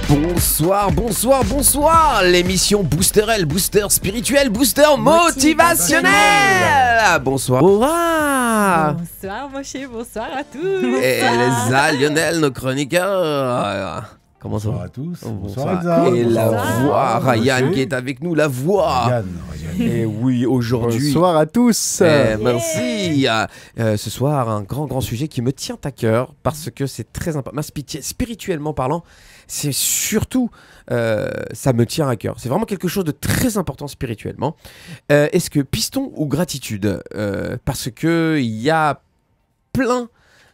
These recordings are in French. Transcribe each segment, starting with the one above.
Bonsoir, bonsoir, bonsoir. L'émission Boosterel, booster spirituel, booster motivationnel. Bonsoir Aura. Bonsoir Moshe, bonsoir à tous. Et Elsa, Lionel, nos chroniqueurs. Comment ça va? Bonsoir à tous. Bonsoir. Elsa. Et la Bonsoir. voix, Ryan Monsieur. qui est avec nous, la voix. Ryan. Et oui, aujourd'hui. Bonsoir à tous. Merci. Ce soir, un grand sujet qui me tient à cœur parce que c'est très important. Spirituellement parlant, c'est surtout, ça me tient à cœur. C'est vraiment quelque chose de très important spirituellement. Est-ce que piston ou gratitude? Parce que il y a plein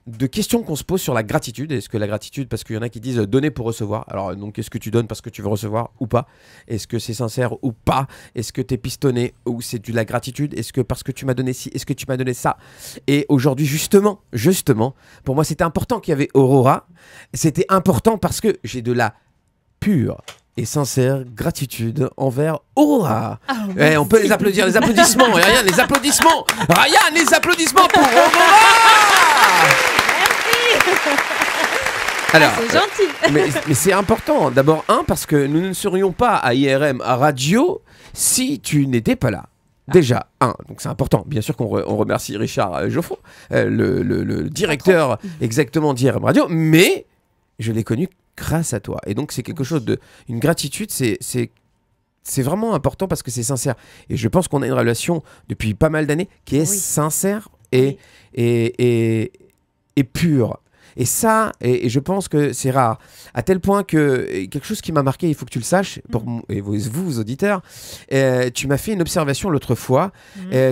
de questions qu'on se pose sur la gratitude. Est-ce que la gratitude, parce qu'il y en a qui disent donner pour recevoir. Alors donc est-ce que tu donnes parce que tu veux recevoir ou pas? Est-ce que c'est sincère ou pas? Est-ce que tu es pistonné ou c'est de la gratitude? Est-ce que parce que tu m'as donné ci, est-ce que tu m'as donné ça? Et aujourd'hui justement, pour moi c'était important qu'il y avait Aurora. C'était important parce que j'ai de la pure et sincère gratitude envers Aurora. On peut les applaudir, les applaudissements. Et Ryan, les applaudissements. Ryan, les applaudissements pour Aurora. Alors, C'est gentil. mais c'est important. D'abord, parce que nous ne serions pas à IRM, à radio, si tu n'étais pas là. Déjà, donc c'est important. Bien sûr qu'on remercie Richard Geoffroy, le directeur exactement d'IRM Radio, mais je l'ai connu grâce à toi. Et donc, c'est quelque chose de... Une gratitude, c'est vraiment important parce que c'est sincère. Et je pense qu'on a une relation depuis pas mal d'années qui est sincère et pure. Et ça, et je pense que c'est rare. À tel point que quelque chose qui m'a marqué, il faut que tu le saches, et vous auditeurs, tu m'as fait une observation l'autre fois.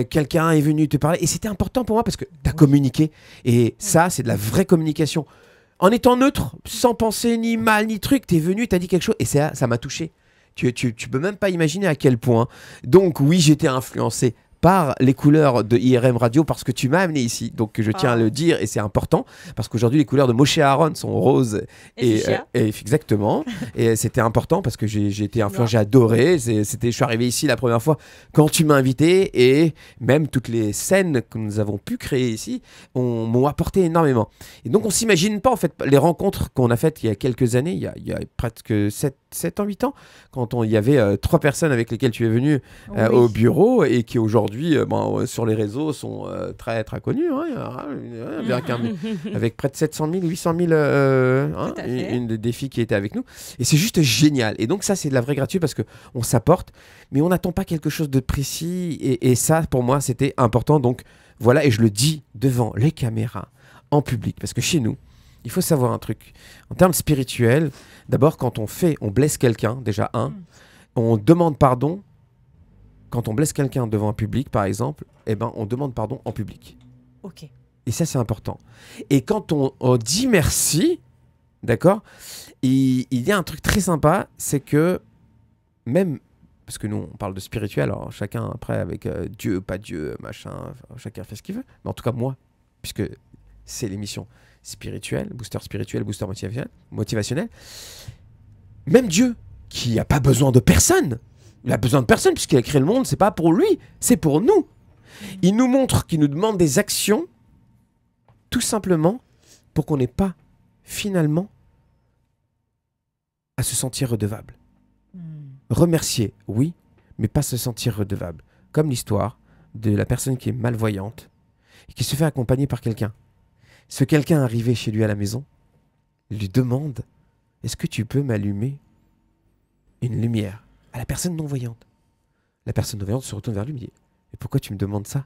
Quelqu'un est venu te parler, et c'était important pour moi parce que tu as communiqué. Et ça, c'est de la vraie communication. En étant neutre, sans penser ni mal ni truc, tu es venu, tu as dit quelque chose, et ça m'a touché. Tu peux même pas imaginer à quel point. Donc oui, j'étais influencé par les couleurs de IRM Radio parce que tu m'as amené ici. Donc je tiens à le dire et c'est important parce qu'aujourd'hui les couleurs de Moshe Aaron sont roses et exactement. Et c'était important parce que j'ai été influencé, j'ai adoré. Je suis arrivé ici la première fois quand tu m'as invité et même toutes les scènes que nous avons pu créer ici m'ont apporté énormément. Et donc on s'imagine pas en fait les rencontres qu'on a faites il y a quelques années, il y a presque 7 ans, 8 ans, quand il y avait 3 personnes avec lesquelles tu es venu au bureau et qui aujourd'hui sur les réseaux sont très très connus, avec près de 700 000, 800 000 une des filles qui était avec nous, et c'est juste génial. Et donc ça c'est de la vraie gratitude parce qu'on s'apporte mais on n'attend pas quelque chose de précis et ça pour moi c'était important. Donc voilà, et je le dis devant les caméras en public parce que chez nous il faut savoir un truc en termes spirituels. D'abord, quand on blesse quelqu'un, déjà on demande pardon. Quand on blesse quelqu'un devant un public, par exemple, on demande pardon en public. Ok. Et ça, c'est important. Et quand on dit merci, d'accord, il y a un truc très sympa, c'est que même, parce que nous, on parle de spirituel, alors chacun après avec Dieu, pas Dieu, machin, chacun fait ce qu'il veut. Mais en tout cas, moi, puisque c'est l'émission spirituelle, booster motivationnel, même Dieu, qui n'a pas besoin de personne, il a besoin de personne puisqu'il a créé le monde, c'est pas pour lui, c'est pour nous. Il nous montre qu'il nous demande des actions tout simplement pour qu'on n'ait pas finalement à se sentir redevable. Remercier, oui, mais pas se sentir redevable. Comme l'histoire de la personne qui est malvoyante et qui se fait accompagner par quelqu'un. Ce quelqu'un arrivé chez lui à la maison lui demande « Est-ce que tu peux m'allumer une lumière ?» à la personne non-voyante. La personne non-voyante se retourne vers lui et me dit « Mais pourquoi tu me demandes ça ?»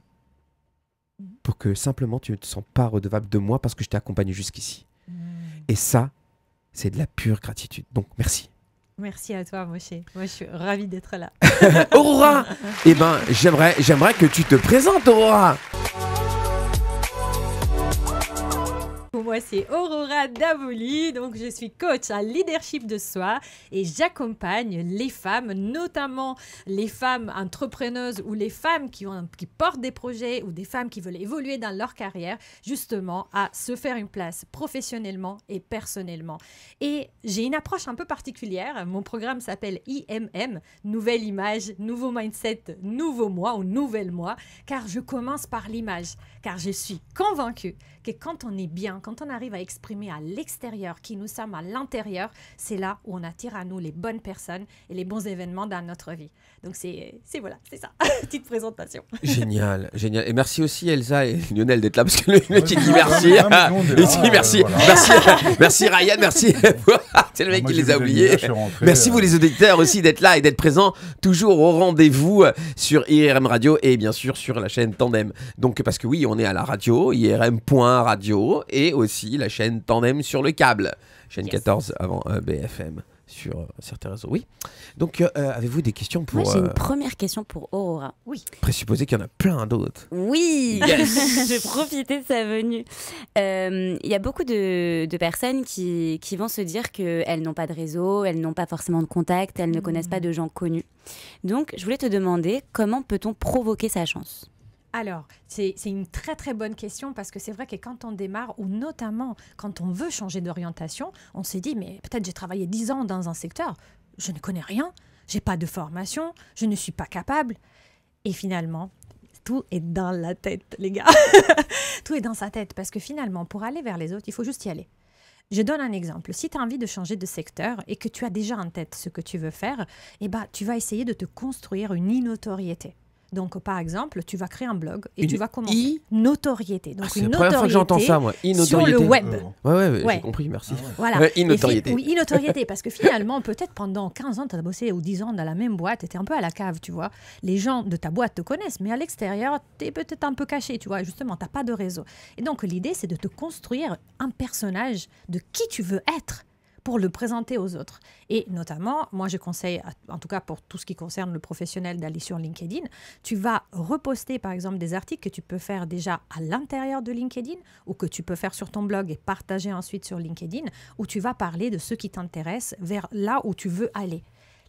Pour que simplement tu ne te sens pas redevable de moi parce que je t'ai accompagné jusqu'ici. Et ça, c'est de la pure gratitude. Donc merci. Merci à toi Moshe. Moi je suis ravie d'être là. Aurora, j'aimerais que tu te présentes, Aurora. Moi, c'est Aurora Davoli, donc je suis coach en leadership de soi et j'accompagne les femmes, notamment les femmes entrepreneuses ou les femmes qui portent des projets ou des femmes qui veulent évoluer dans leur carrière, justement à se faire une place professionnellement et personnellement. Et j'ai une approche un peu particulière. Mon programme s'appelle IMM, Nouvelle Image, Nouveau Mindset, Nouveau Moi ou Nouvelle Moi, car je commence par l'image, car je suis convaincue que quand on est bien, quand quand on arrive à exprimer à l'extérieur qui nous sommes à l'intérieur, c'est là où on attire à nous les bonnes personnes et les bons événements dans notre vie. Donc c'est voilà, c'est ça, petite présentation. Génial, génial. Et merci aussi Elsa et Lionel d'être là parce que le mec il dit merci. Merci, merci Ryan, merci. C'est le mec qui les a oubliés. Merci vous les auditeurs aussi d'être là et d'être présents toujours au rendez-vous sur IRM Radio et bien sûr sur la chaîne Tandem. Donc parce que oui, on est à la radio, IRM.radio et aussi la chaîne Tandem sur le câble. Chaîne 14 avant BFM. Sur certains réseaux, oui. Donc, avez-vous des questions pour... Moi, j'ai une première question pour Aurora. Oui. Présupposer qu'il y en a plein d'autres. Oui. Yes. Je vais profiter de sa venue. Il y a beaucoup de personnes qui vont se dire qu'elles n'ont pas de réseau, elles n'ont pas forcément de contact, elles ne connaissent pas de gens connus. Donc, je voulais te demander, comment peut-on provoquer sa chance ? Alors, c'est une très très bonne question parce que c'est vrai que quand on démarre ou notamment quand on veut changer d'orientation, on s'est dit mais peut-être j'ai travaillé 10 ans dans un secteur, je ne connais rien, j'ai pas de formation, je ne suis pas capable. Et finalement, tout est dans la tête, les gars. Tout est dans sa tête parce que finalement, pour aller vers les autres, il faut juste y aller. Je donne un exemple. Si tu as envie de changer de secteur et que tu as déjà en tête ce que tu veux faire, eh ben, tu vas essayer de te construire une notoriété. Donc, par exemple, tu vas créer un blog et tu vas commencer. Notoriété. Donc, c'est la première fois que j'entends ça, moi. Sur le web. Ouais, j'ai compris, merci. Voilà. Notoriété. Oui, notoriété. Parce que finalement, peut-être pendant 15 ans, tu as bossé ou 10 ans dans la même boîte, tu étais un peu à la cave, tu vois. Les gens de ta boîte te connaissent, mais à l'extérieur, tu es peut-être un peu caché, tu vois. Justement, tu n'as pas de réseau. Et donc, l'idée, c'est de te construire un personnage de qui tu veux être pour le présenter aux autres. Et notamment, moi je conseille, en tout cas pour tout ce qui concerne le professionnel, d'aller sur LinkedIn. Tu vas reposter par exemple des articles que tu peux faire déjà à l'intérieur de LinkedIn ou que tu peux faire sur ton blog et partager ensuite sur LinkedIn, où tu vas parler de ce qui t'intéresse vers là où tu veux aller.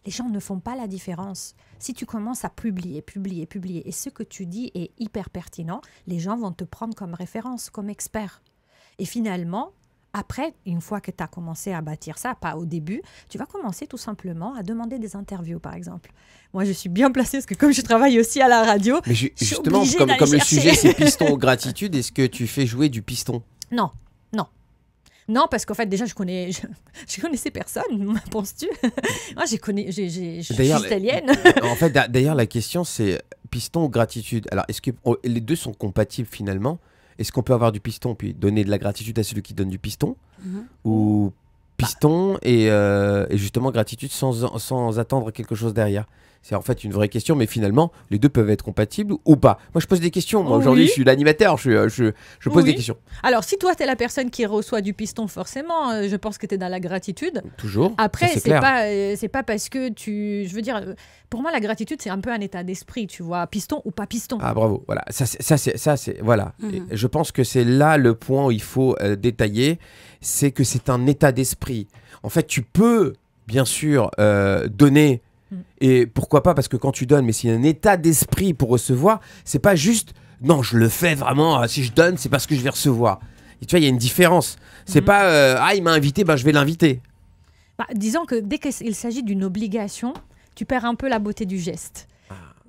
Les gens ne font pas la différence. Si tu commences à publier, et ce que tu dis est hyper pertinent, les gens vont te prendre comme référence, comme expert. Et finalement, après, une fois que tu as commencé à bâtir ça, pas au début, tu vas commencer tout simplement à demander des interviews, par exemple. Moi, je suis bien placée parce que comme je travaille aussi à la radio, mais justement, comme le sujet, c'est piston ou gratitude, est-ce que tu fais jouer du piston ? Non. Non, parce qu'en fait, déjà, je connaissais personne, penses-tu ? Moi, je suis italienne. En fait, d'ailleurs, la question, c'est piston ou gratitude. Alors, est-ce que les deux sont compatibles finalement ? Est-ce qu'on peut avoir du piston puis donner de la gratitude à celui qui donne du piston ou piston et justement gratitude sans attendre quelque chose derrière? C'est en fait une vraie question, mais finalement, les deux peuvent être compatibles ou pas. Moi, je pose des questions. Moi, aujourd'hui, je suis l'animateur. Je pose des questions. Alors, si toi, tu es la personne qui reçoit du piston, forcément, je pense que tu es dans la gratitude. Toujours. Après, c'est pas parce que je veux dire, pour moi, la gratitude, c'est un peu un état d'esprit, tu vois. Piston ou pas piston. Ah, bravo. Voilà. Ça, c'est voilà. Et je pense que c'est là le point où il faut détailler. C'est que c'est un état d'esprit. En fait, tu peux, bien sûr, donner. Et pourquoi pas, parce que quand tu donnes, mais c'est un état d'esprit pour recevoir, c'est pas juste non, je le fais vraiment, si je donne, c'est parce que je vais recevoir. Et tu vois, il y a une différence. C'est pas il m'a invité, je vais l'inviter. Disons que dès qu'il s'agit d'une obligation, tu perds un peu la beauté du geste.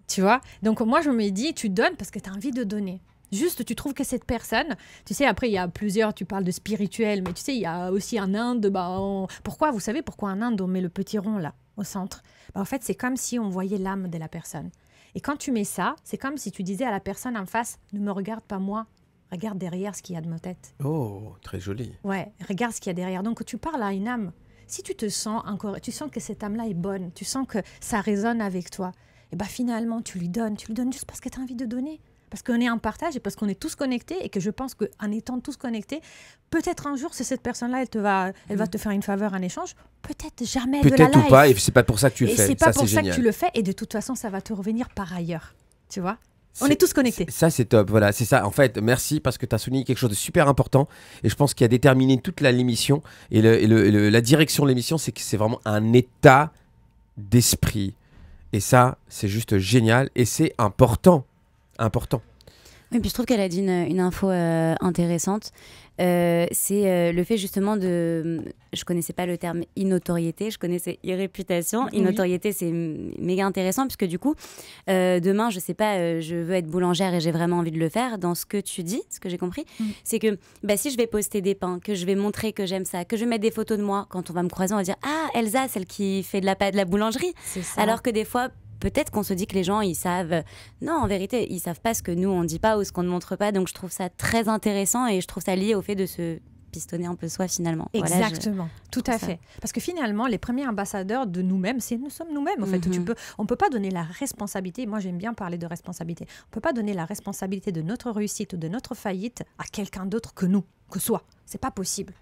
Tu vois ? Donc moi, je me dis, tu donnes parce que tu as envie de donner. Juste, tu trouves que cette personne, tu sais, après, il y a plusieurs, tu parles de spirituel, mais tu sais, il y a aussi en Inde, vous savez pourquoi en Inde, on met le petit rond là, au centre ? En fait, c'est comme si on voyait l'âme de la personne. Et quand tu mets ça, c'est comme si tu disais à la personne en face, ne me regarde pas moi, regarde derrière ce qu'il y a de ma tête. Oh, très joli. Ouais, regarde ce qu'il y a derrière. Donc, tu parles à une âme. Si tu te sens tu sens que cette âme-là est bonne, tu sens que ça résonne avec toi, et finalement, tu lui donnes juste parce que tu as envie de donner. Parce qu'on est en partage et parce qu'on est tous connectés et que je pense qu'en étant tous connectés, peut-être un jour, c'est cette personne-là, elle va te faire une faveur en échange, peut-être jamais de la life. Peut-être ou pas, et c'est pas pour ça que tu le fais. Et c'est pas pour ça que tu le fais et de toute façon, ça va te revenir par ailleurs, tu vois. On est tous connectés. Ça, c'est top. Voilà, c'est ça. En fait, merci parce que tu as souligné quelque chose de super important et je pense qu'il a déterminé toute l'émission et la direction de l'émission, c'est que c'est vraiment un état d'esprit. Et ça, c'est juste génial et c'est important. Et puis je trouve qu'elle a dit une info intéressante. C'est le fait justement de... Je connaissais pas le terme innotoriété, je connaissais irréputation. Oui. Innotoriété, c'est méga intéressant puisque du coup, demain, je sais pas, je veux être boulangère et j'ai vraiment envie de le faire. Dans ce que tu dis, ce que j'ai compris, c'est que si je vais poster des pains, que je vais montrer que j'aime ça, que je vais mettre des photos de moi, quand on va me croiser, on va dire « Ah, Elsa, celle qui fait de la boulangerie ». Alors que des fois... Peut-être qu'on se dit que les gens, ils savent... Non, en vérité, ils savent pas ce que nous, on dit pas ou ce qu'on ne montre pas. Donc, je trouve ça très intéressant et je trouve ça lié au fait de se pistonner un peu soi, finalement. Exactement, tout à fait. Parce que finalement, les premiers ambassadeurs de nous-mêmes, nous sommes nous-mêmes. En fait, on peut pas donner la responsabilité. Moi, j'aime bien parler de responsabilité. On peut pas donner la responsabilité de notre réussite ou de notre faillite à quelqu'un d'autre que nous, que soi. C'est pas possible.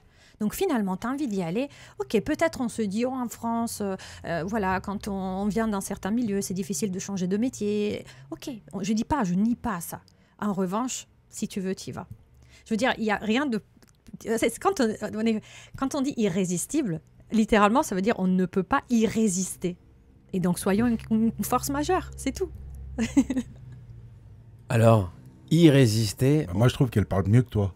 Donc finalement, tu as envie d'y aller. Ok, peut-être on se dit, en France, voilà, quand on vient d'un certain milieu, c'est difficile de changer de métier. Ok, je nie pas ça. En revanche, si tu veux, tu y vas. Je veux dire, il n'y a rien de... Quand on dit irrésistible, littéralement, ça veut dire on ne peut pas y résister. Et donc, soyons une force majeure, c'est tout. Alors, y résister... Moi, je trouve qu'elle parle mieux que toi.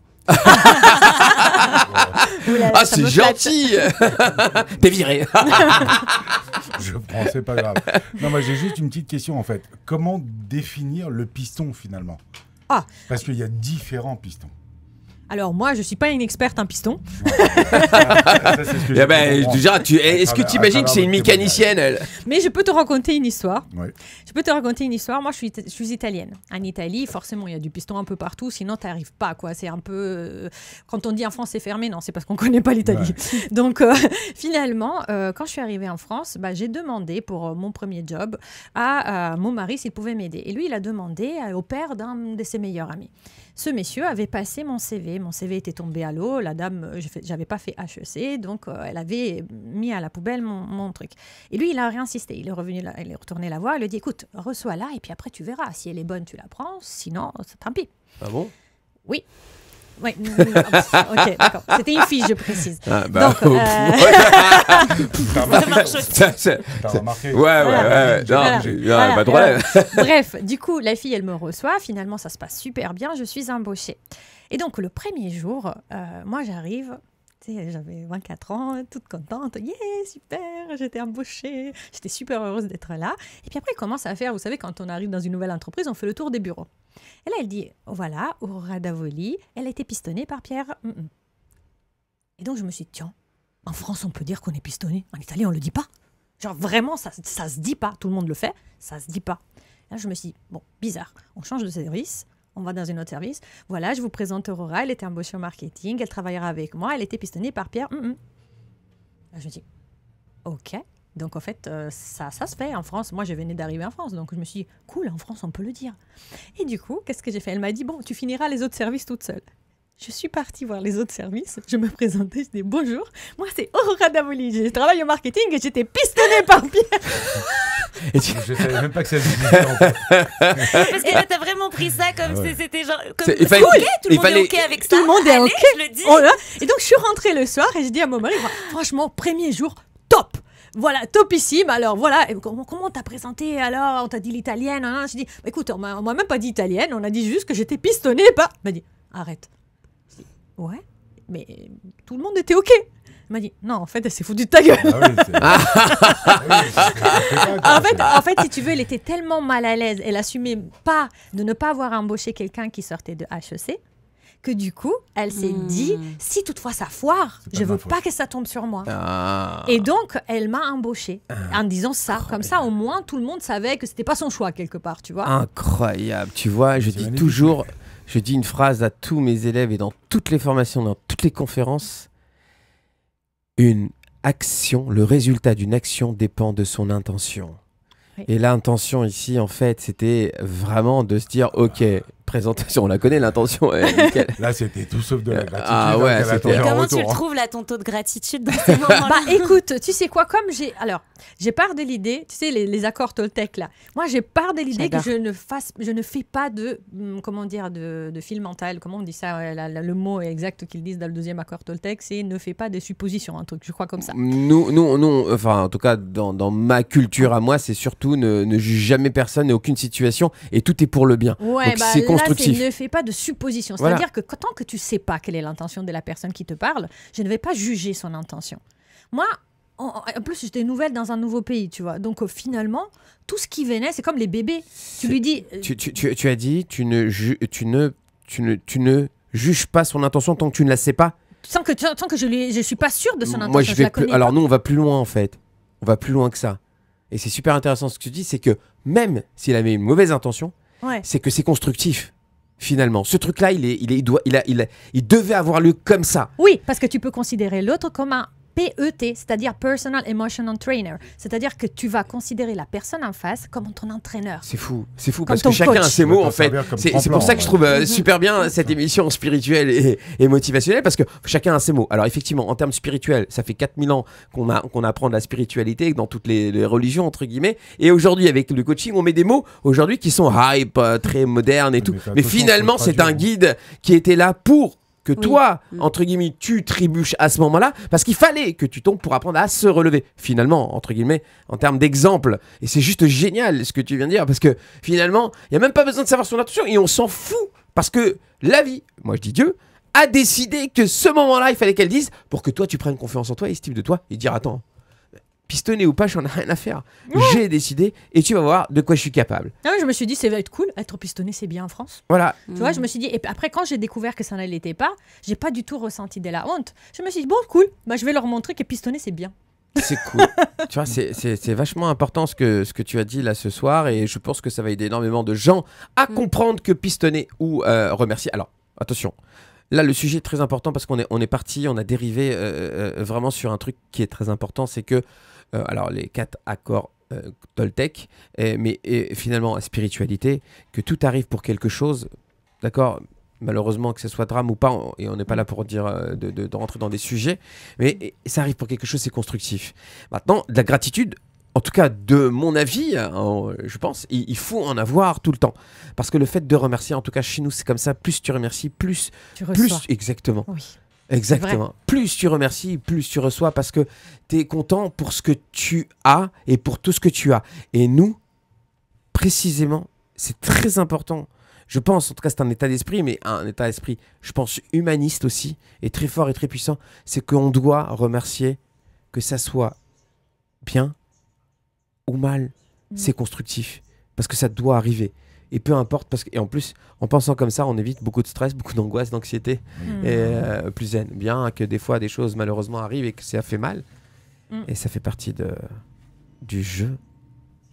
Ah, c'est gentil. T'es viré. Je prends, c'est pas grave. Non, moi j'ai juste une petite question en fait. Comment définir le piston finalement? Parce qu'il y a différents pistons. Alors moi, je suis pas une experte en piston. Est-ce que tu imagines que c'est une mécanicienne, elle? Mais je peux te raconter une histoire. Ouais. Je peux te raconter une histoire. Moi, je suis italienne. En Italie, forcément, il y a du piston un peu partout. Sinon, tu n'arrives pas, quoi. C'est un peu... Quand on dit en France, c'est fermé. Non, c'est parce qu'on ne connaît pas l'Italie. Ouais. Donc, finalement, quand je suis arrivée en France, j'ai demandé pour mon premier job à mon mari s'il pouvait m'aider. Et lui, il a demandé au père d'un de ses meilleurs amis. Ce monsieur avait passé mon CV. Mon CV était tombé à l'eau. La dame, j'avais pas fait HEC, donc elle avait mis à la poubelle mon truc. Et lui, il a réinsisté. Il est retourné la voir. Il lui a dit, écoute, reçois-la et puis après tu verras. Si elle est bonne, tu la prends. Sinon, tant pis. Ah bon? Oui. Oui, ok, d'accord. C'était une fille, je précise. Ah, donc, T'as remarqué? Ouais. Non, pas de problème. Bref, du coup, la fille, elle me reçoit. Finalement, ça se passe super bien. Je suis embauchée. Et donc, le premier jour, moi, j'arrive. J'avais 24 ans, toute contente. Yeah, super, j'étais embauchée. J'étais super heureuse d'être là. Et puis après, elle commence à faire, vous savez, quand on arrive dans une nouvelle entreprise, on fait le tour des bureaux. Et là, elle dit, voilà, Aurora Davoli, elle a été pistonnée par Pierre. Et donc, je me suis dit, tiens, en France, on peut dire qu'on est pistonné. En Italie, on ne le dit pas. Genre, vraiment, ça se dit pas. Tout le monde le fait, ça se dit pas. Là, je me suis dit, bon, bizarre. On change de service. On va dans un autre service. Voilà, je vous présente Aurora. Elle était embauchée au marketing. Elle travaillera avec moi. Elle était pistonnée par Pierre. Là, je me dis, OK. Donc, en fait, ça se fait en France. Moi, je venais d'arriver en France. Donc, je me suis dit, cool, en France, on peut le dire. Et du coup, qu'est-ce que j'ai fait? Elle m'a dit, bon, tu finiras les autres services toute seule. Je suis partie voir les autres services. Je me présentais. Je dis, bonjour. Moi, c'est Aurora Davoli. Je travaille au marketing et j'étais pistonnée par Pierre. Je savais même pas que ça existait en fait. Parce que là, t'as vraiment pris ça comme si c'était genre... Comme... Il fallait, OK, tout le monde est OK avec ça. Tout le monde est OK. Je le dis. Voilà. Et donc, je suis rentrée le soir et je dis à mon mari, franchement, premier jour, top. Voilà, topissime. Alors, voilà, comment t'as présenté alors? On t'a dit l'italienne. Hein? Je dis, écoute, on m'a même pas dit italienne. On a dit juste que j'étais pistonnée par... Il m'a dit, arrête. Je dis, ouais, mais tout le monde était OK. Il m'a dit, non, en fait, elle s'est foutue de ta gueule. En fait, si tu veux, elle était tellement mal à l'aise. Elle assumait pas de ne pas avoir embauché quelqu'un qui sortait de HEC que du coup, elle s'est dit, si toutefois ça foire, je veux pas que ça tombe sur moi. Et donc, elle m'a embauchée en disant ça. Incroyable. Comme ça, au moins, tout le monde savait que c'était pas son choix quelque part, tu vois. Incroyable. Tu vois, je dis toujours, je dis une phrase à tous mes élèves et dans toutes les formations, dans toutes les conférences. Une action, le résultat d'une action dépend de son intention. Oui. Et l'intention ici, en fait, c'était vraiment de se dire, OK, présentation, on la connaît, l'intention. Là, c'était tout sauf de la gratitude. Ah ouais, c'était... Comment tu le trouves, là, ton taux de gratitude dans ces moments-là? Écoute, tu sais quoi, comme j'ai part de l'idée, tu sais, les accords Toltec, là. Moi, j'ai part de l'idée que je ne fais pas de, de fil mental. Comment on dit ça? Le mot exact qu'ils disent dans le deuxième accord Toltec, c'est ne fais pas des suppositions, un truc, je crois comme ça. Nous, enfin, en tout cas, dans ma culture à moi, c'est surtout ne juge jamais personne et aucune situation et tout est pour le bien. Ouais, donc, c'est constructif. Ne fais pas de suppositions. Voilà. C'est-à-dire que tant que tu sais pas quelle est l'intention de la personne qui te parle, je ne vais pas juger son intention. Moi, en plus, j'étais nouvelle dans un nouveau pays, tu vois. Donc, finalement, tout ce qui venait, c'est comme les bébés. Tu lui dis... Tu as dit, tu ne juges pas son intention tant que tu ne la sais pas. Tant que je suis pas sûre de son intention. Moi, je la connais alors pas. nous, on va plus loin en fait. On va plus loin que ça. Et c'est super intéressant ce que tu dis, c'est que même s'il avait une mauvaise intention, c'est que c'est constructif. Finalement, ce truc-là, il devait avoir lieu comme ça. Oui, parce que tu peux considérer l'autre comme un PET, c'est-à-dire Personal Emotional Trainer. C'est-à-dire que tu vas considérer la personne en face comme ton entraîneur. C'est fou Comme parce ton que chacun coach. a ses mots en fait. C'est pour ça que je trouve Ouais. super bien cette émission spirituelle et motivationnelle parce que chacun a ses mots. Alors effectivement, en termes spirituels, ça fait 4000 ans qu'on apprend de la spiritualité dans toutes les religions entre guillemets. Et aujourd'hui, avec le coaching, on met des mots aujourd'hui qui sont hype, très modernes et tout. Mais finalement, c'est un guide qui était là pour que toi, entre guillemets, tu trébuches à ce moment-là, parce qu'il fallait que tu tombes pour apprendre à se relever, finalement, entre guillemets, en termes d'exemple. Et c'est juste génial ce que tu viens de dire, parce que finalement, il n'y a même pas besoin de savoir son intention, et on s'en fout, parce que la vie, moi je dis Dieu, a décidé que ce moment-là, il fallait qu'elle dise, pour que toi, tu prennes confiance en toi, estime de toi, et dire, attends, pistonné ou pas, j'en ai rien à faire. J'ai décidé, et tu vas voir de quoi je suis capable. Ah oui, je me suis dit, ça va être cool, être pistonné, c'est bien en France. Voilà. Tu vois, je me suis dit, et après, quand j'ai découvert que ça ne l'était pas, j'ai pas du tout ressenti de la honte. Je me suis dit, bon, cool, je vais leur montrer que pistonner, c'est bien. C'est cool. Tu vois, c'est vachement important ce que tu as dit là ce soir, et je pense que ça va aider énormément de gens à comprendre que pistonner ou remercier. Alors, attention. Là, le sujet est très important parce qu'on est parti, on a dérivé vraiment sur un truc qui est très important, c'est que alors les 4 accords Toltec, mais finalement la spiritualité, que tout arrive pour quelque chose, d'accord, malheureusement que ce soit drame ou pas, et on n'est pas là pour dire de rentrer dans des sujets, mais ça arrive pour quelque chose, c'est constructif. Maintenant, de la gratitude, en tout cas de mon avis, je pense, il faut en avoir tout le temps. Parce que le fait de remercier, en tout cas chez nous, c'est comme ça, plus tu remercies, plus tu reçois. Exactement. Oui. Exactement. Plus tu remercies, plus tu reçois parce que tu es content pour ce que tu as et pour tout ce que tu as. Et nous, précisément, c'est très important. Je pense, en tout cas c'est un état d'esprit, mais un état d'esprit, je pense, humaniste aussi, et très fort et très puissant, c'est qu'on doit remercier, que ça soit bien ou mal, c'est constructif. Parce que ça doit arriver. Et peu importe, et en plus, en pensant comme ça, on évite beaucoup de stress, beaucoup d'angoisse, d'anxiété, et plus zen. Bien que des fois, des choses malheureusement arrivent et que ça fait mal. Et ça fait partie du jeu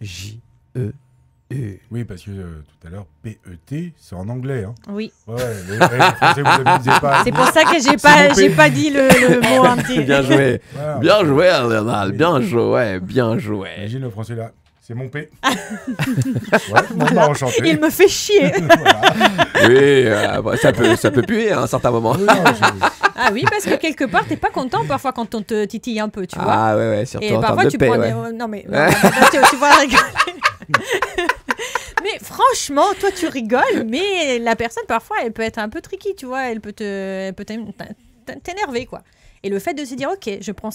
J-E-U. Oui, parce que tout à l'heure, P-E-T, c'est en anglais. Hein. Oui. Ouais, les Français, vous ne le disiez pas. C'est pour ça que j'ai pas dit le mot entier. Bien joué. Voilà. Bien joué, Léonard. Bien joué, bien joué. Imagine le Français là. C'est mon P. Ouais, enchanté. Il me fait chier. Voilà. Oui, ça peut puer à un certain moment. Oui, non, Ah oui, parce que quelque part, t'es pas content parfois quand on te titille un peu, tu vois. Ah ouais, surtout Et en parfois, termes de tu paix, prends ouais. des... Non, mais tu vas rigoler. Mais franchement, toi, tu rigoles, mais la personne, parfois, elle peut être un peu tricky, tu vois. Elle peut t'énerver, quoi. Et le fait de se dire, OK, je prends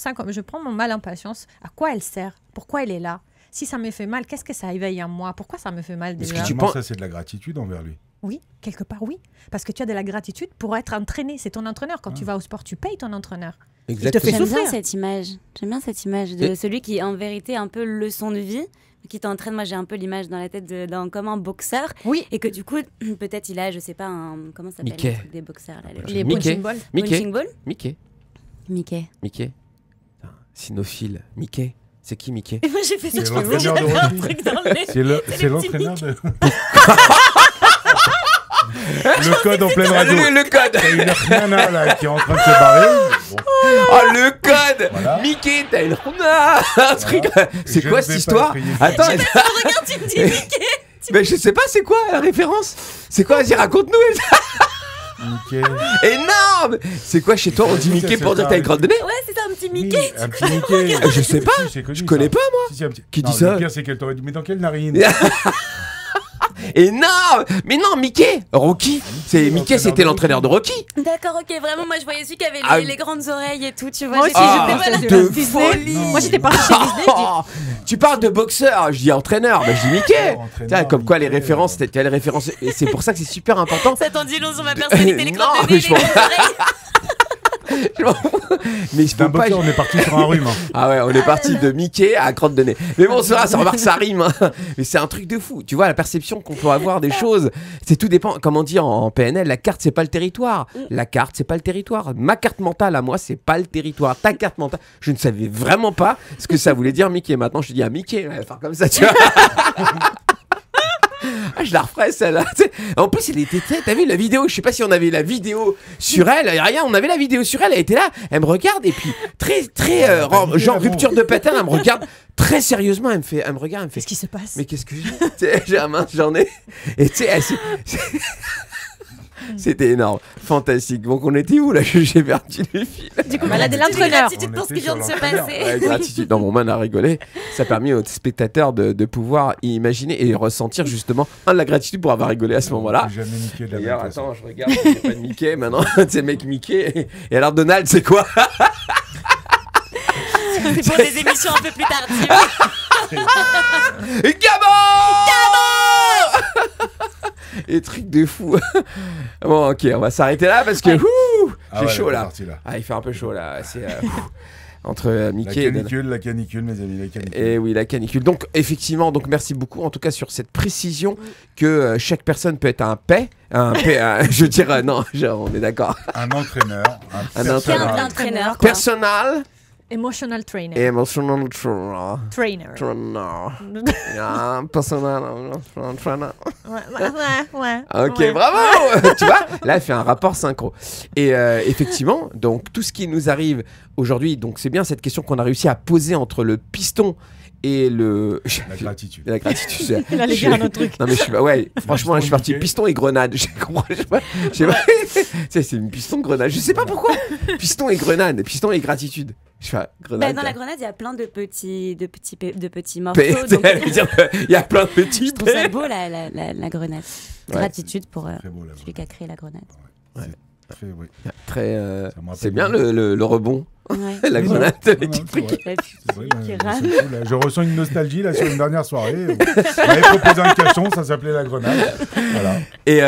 mon mal en patience. À quoi elle sert? Pourquoi elle est là? Si ça me fait mal, qu'est-ce que ça éveille en moi? Pourquoi ça me fait mal déjà? Est-ce que tu penses que ça, c'est de la gratitude envers lui? Oui, quelque part, oui. Parce que tu as de la gratitude pour être entraîné. C'est ton entraîneur. Quand tu vas au sport, tu payes ton entraîneur. Exactement. Il te fait J'aime souffrir. bien cette image. J'aime bien cette image de celui qui est en vérité un peu leçon de vie, qui t'entraîne. Moi, j'ai un peu l'image dans la tête comme un boxeur. Oui. Et que du coup, peut-être il a, je sais pas, comment ça s'appelle Mickey. le truc des boxeurs là, Les Mickey. punching balls. punching ball. Mickey. Mickey. Putain, Cynophile. Mickey. C'est qui Mickey? Et moi, j'ai fait ça. C'est Je fais l'entraîneur de un Rocky. truc dans le nez. C'est l'entraîneur de... Le code en pleine radio. Le code. T'as une nana là qui est en train de se barrer. Bon. Oh, le code. Voilà. Mickey, t'as une... un truc. C'est Je quoi ne cette vais histoire? pas payer. Attends. Regarde, tu me dis Mickey. Mais je sais pas, c'est quoi la référence? C'est quoi? Vas-y, raconte-nous. Mickey. Énorme. C'est quoi chez toi? On dit Mickey pour dire que t'as une grotte de nez? Ouais, c'est ça, un petit Oui, Mickey. un petit Mickey. Je sais pas. Si, c'est connu, Je connais ça. pas, moi. Si, un petit... Qui Non, dit ça? Le pire, c'est qu'elle t'aurait dit, mais dans quelle narine? Et énorme. Mais non, Mickey, Rocky. Mickey, c'était l'entraîneur de Rocky. D'accord, ok, vraiment, moi je voyais celui qui avait les grandes oreilles et tout, tu vois. Moi aussi, de folie. Moi, j'étais partie chez Disney. Tu parles de boxeur, je dis entraîneur, je dis Mickey. Tiens, comme quoi les références, c'était les références. Et c'est pour ça que c'est super important. Ça t'en dit long sur ma personnalité, les grandes Non, oreilles, les grandes oreilles. Mais je peux pas. On est parti sur un rhume. Ah ouais, on est parti de Mickey à crotte de nez. Mais bon, ça remarque, ça rime. Mais c'est un truc de fou. Tu vois, la perception qu'on peut avoir des choses, c'est tout dépend. Comme on dit en PNL, la carte, c'est pas le territoire. La carte, c'est pas le territoire. Ma carte mentale à moi, c'est pas le territoire. Ta carte mentale, je ne savais vraiment pas ce que ça voulait dire Mickey. Maintenant, je dis à Mickey, elle va faire comme ça, tu vois. Ah, je la referais celle-là. En plus, elle était. T'as vu la vidéo? Je sais pas si on avait la vidéo sur elle. Rien, on avait la vidéo sur elle. Elle était là. Elle me regarde et puis très genre rupture de pattern. Elle me regarde très sérieusement. Elle me regarde. Elle me fait. Qu'est-ce qui se passe? Mais qu'est-ce que j'ai la main, j'en ai. Et tu sais, c'était énorme, fantastique. Donc on était où là? J'ai perdu le fil. Du coup, malade de l'entraîneur. Gratitude pour ce qui vient de se passer. Ouais, gratitude. Non, mon man a rigolé. Ça a permis aux spectateurs de pouvoir imaginer et ressentir justement de la gratitude pour avoir rigolé à ce moment-là. Jamais Mickey de la D'ailleurs, même façon. attends, je regarde, il n'y a pas de Mickey maintenant. C'est mec Mickey. Et alors Donald, c'est quoi? C'est pour des émissions un peu plus tardives. Gabon! Et truc de fou. Bon, ok, on va s'arrêter là parce que j'ai chaud là. Ah, il fait un peu chaud là. C'est entre Mickey et la canicule, mes amis, la canicule. Et oui, la canicule. Donc effectivement, merci beaucoup en tout cas sur cette précision que chaque personne peut être un paix. Je dirais non, on est d'accord. Un entraîneur, un entraîneur. Personnel. Emotional trainer. Emotional Trainer. Personnel. Ouais. Ok, ouais. bravo. Tu vois, là, elle fait un rapport synchro. Et effectivement, donc tout ce qui nous arrive aujourd'hui, donc c'est bien cette question qu'on a réussi à poser entre le piston et la gratitude. La gratitude. Il allait dire un autre truc. Non mais franchement, je suis parti piston et grenade. Je comprends pas. C'est une piston grenade. Je sais pas pourquoi. Piston et grenade, piston et gratitude. Grenade. Dans la grenade, il y a plein de petits morceaux. Il y a plein de petits. Je trouve ça beau la grenade. Gratitude pour celui qui a créé la grenade. C'est bien le rebond. Ouais. La grenade électrique. Je ressens une nostalgie là sur une dernière soirée. On m'avait proposé un cachon, ça s'appelait la grenade. Voilà. Et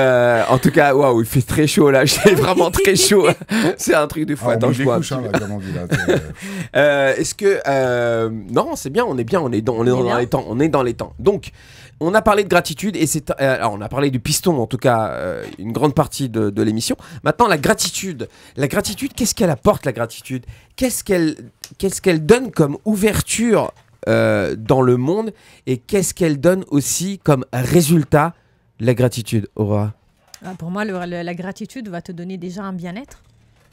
en tout cas, waouh, il fait très chaud là. J'ai vraiment très chaud. C'est un truc de fou. Attends, je vois. Est-ce que non, c'est bien. On est bien. On est dans les temps. On est dans les temps. Donc. On a parlé de gratitude et alors on a parlé du piston en tout cas une grande partie de l'émission. Maintenant la gratitude, qu'est-ce qu'elle apporte la gratitude? Qu'est-ce qu'elle donne comme ouverture dans le monde et qu'est-ce qu'elle donne aussi comme résultat la gratitude, Aura? Pour moi la gratitude va te donner déjà un bien-être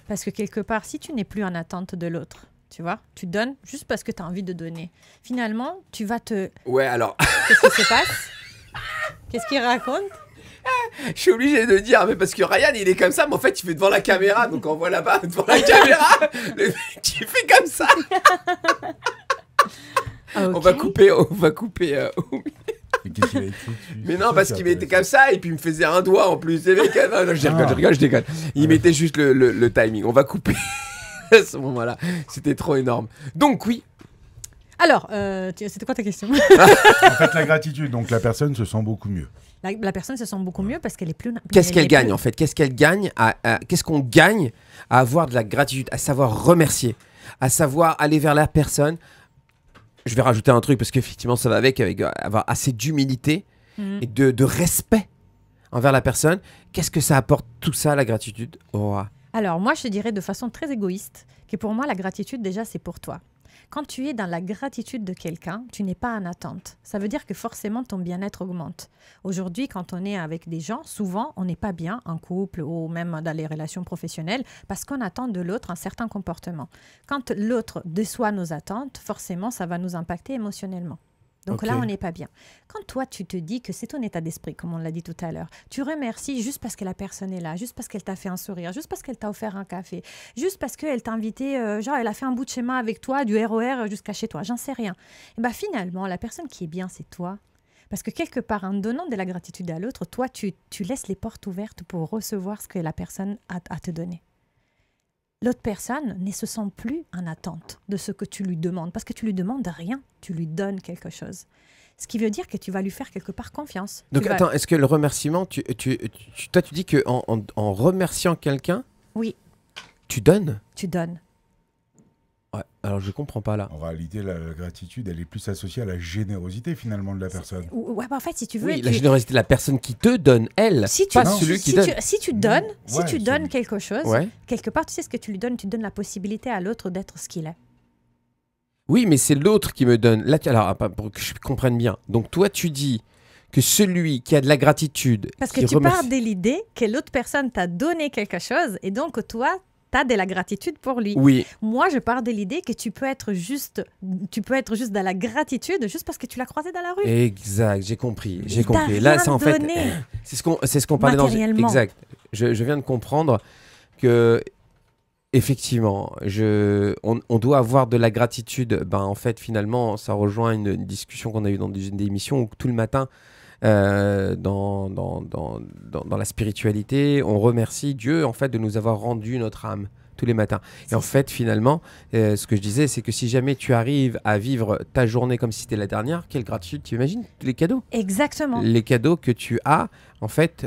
parce que quelque part si tu n'es plus en attente de l'autre. Tu vois, tu donnes juste parce que tu as envie de donner. Finalement, tu vas te... Ouais, alors... Qu'est-ce qui se passe? Qu'est-ce qu'il raconte? Je suis obligé de dire, mais parce que Ryan, il est comme ça, mais en fait, il fait devant la caméra. Donc, on voit là-bas, devant la caméra, le mec qui fait comme ça. Okay. On va couper... Mais non, parce qu'il mettait comme ça et puis il me faisait un doigt en plus. Non, je déconne. Il mettait juste le timing. On va couper... à ce moment-là, c'était trop énorme. Donc oui. Alors, c'était quoi ta question? En fait, la gratitude, donc la personne se sent beaucoup mieux. La personne se sent beaucoup mieux parce qu'elle est plus... Qu'est-ce qu'elle gagne en fait? Qu'est-ce qu'elle gagne qu'est-ce qu'on gagne à avoir de la gratitude, à savoir remercier, à savoir aller vers la personne? Je vais rajouter un truc parce qu'effectivement ça va avec avoir assez d'humilité et de respect envers la personne. Qu'est-ce que ça apporte tout ça, la gratitude? Alors, moi, je te dirais de façon très égoïste que pour moi, la gratitude, déjà, c'est pour toi. Quand tu es dans la gratitude de quelqu'un, tu n'es pas en attente. Ça veut dire que forcément, ton bien-être augmente. Aujourd'hui, quand on est avec des gens, souvent, on n'est pas bien en couple ou même dans les relations professionnelles parce qu'on attend de l'autre un certain comportement. Quand l'autre déçoit nos attentes, forcément, ça va nous impacter émotionnellement. Donc là, on n'est pas bien. Quand toi, tu te dis que c'est ton état d'esprit, comme on l'a dit tout à l'heure, tu remercies juste parce que la personne est là, juste parce qu'elle t'a fait un sourire, juste parce qu'elle t'a offert un café, juste parce qu'elle t'a invité, genre elle a fait un bout de schéma avec toi, du RER jusqu'à chez toi, j'en sais rien. Et bien finalement, la personne qui est bien, c'est toi. Parce que quelque part, en donnant de la gratitude à l'autre, toi, tu laisses les portes ouvertes pour recevoir ce que la personne a à te donner. L'autre personne ne se sent plus en attente de ce que tu lui demandes, parce que tu lui demandes rien, tu lui donnes quelque chose. Ce qui veut dire que tu vas lui faire quelque part confiance. Donc attends, est-ce que le remerciement, toi tu dis qu'en remerciant quelqu'un, oui, tu donnes? Tu donnes. Ouais, alors je comprends pas là. En réalité, la gratitude, elle est plus associée à la générosité finalement de la personne. Ouais, en fait, si tu veux... Oui, la générosité de la personne qui te donne, elle, pas celui qui donne. Si tu donnes quelque chose, ouais. quelque part, tu sais ce que tu lui donnes, tu donnes la possibilité à l'autre d'être ce qu'il est. Oui, mais c'est l'autre qui me donne. Là, alors, pour que je comprenne bien. Donc toi, tu dis que celui qui a de la gratitude... Parce que tu pars de l'idée que l'autre personne t'a donné quelque chose et donc toi... tu as de la gratitude pour lui. Oui. Moi, je pars de l'idée que tu peux être juste dans la gratitude juste parce que tu l'as croisé dans la rue. Exact, j'ai compris. Là, c'est en fait, c'est ce qu'on parlait dans. Exact. Je viens de comprendre que effectivement, on doit avoir de la gratitude. Ben en fait, finalement, ça rejoint une discussion qu'on a eue dans une émission où tout le matin. Dans la spiritualité, on remercie Dieu en fait de nous avoir rendu notre âme tous les matins. Et en fait, finalement, ce que je disais, c'est que si jamais tu arrives à vivre ta journée comme si c'était la dernière, quelle gratitude, tu imagines les cadeaux. Exactement. Les cadeaux que tu as, en fait,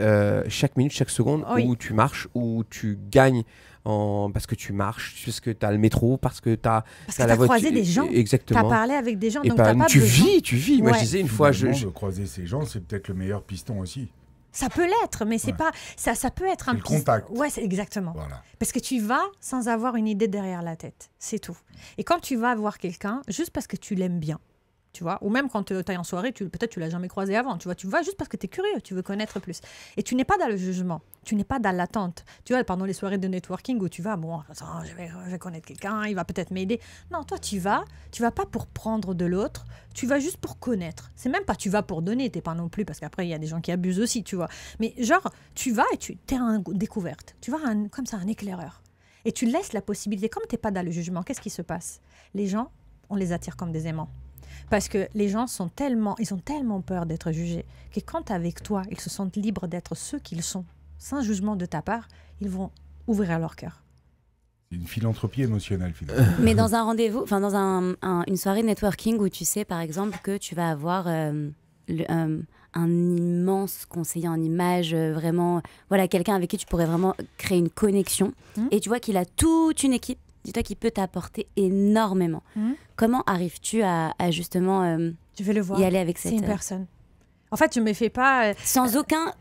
chaque minute, chaque seconde où tu marches, où tu gagnes. Parce que tu marches, parce que tu as le métro, parce que tu as la voiture. Croisé des gens. Exactement. Tu as parlé avec des gens. Et donc tu vis. Ouais. Moi, je disais une fois... de croiser ces gens, c'est peut-être le meilleur piston aussi. Ça peut l'être, mais c'est pas... Ça peut être un piston. Le contact. Ouais, c'est exactement. Voilà. Parce que tu vas sans avoir une idée derrière la tête. C'est tout. Et quand tu vas voir quelqu'un, juste parce que tu l'aimes bien, tu vois, ou même quand tu es en soirée, peut-être tu l'as jamais croisé avant, tu vois, tu vas juste parce que tu es curieux, tu veux connaître plus. Et tu n'es pas dans le jugement, tu n'es pas dans l'attente. Tu vois, pendant les soirées de networking où tu vas, bon, je vais connaître quelqu'un, il va peut-être m'aider. Non, toi, tu vas pas pour prendre de l'autre, tu vas juste pour connaître. C'est même pas tu vas pour donner, t'es pas non plus, parce qu'après, il y a des gens qui abusent aussi, tu vois. Mais genre, tu vas et tu es en découverte. Tu vas comme ça, un éclaireur. Et tu laisses la possibilité, comme tu n'es pas dans le jugement, qu'est-ce qui se passe? Les gens, on les attire comme des aimants. Parce que les gens ont tellement peur d'être jugés que quand avec toi, ils se sentent libres d'être ceux qu'ils sont, sans jugement de ta part, ils vont ouvrir leur cœur. C'est une philanthropie émotionnelle, finalement. Mais dans un rendez-vous, enfin dans une soirée networking où tu sais, par exemple, que tu vas avoir un immense conseiller en images, vraiment, voilà, quelqu'un avec qui tu pourrais vraiment créer une connexion, et tu vois qu'il a toute une équipe. Dis-toi qu'il peut t'apporter énormément. Comment arrives-tu à justement je vais le voir. Y aller avec cette... C'est une personne. En fait, je ne me fais pas... Sans aucun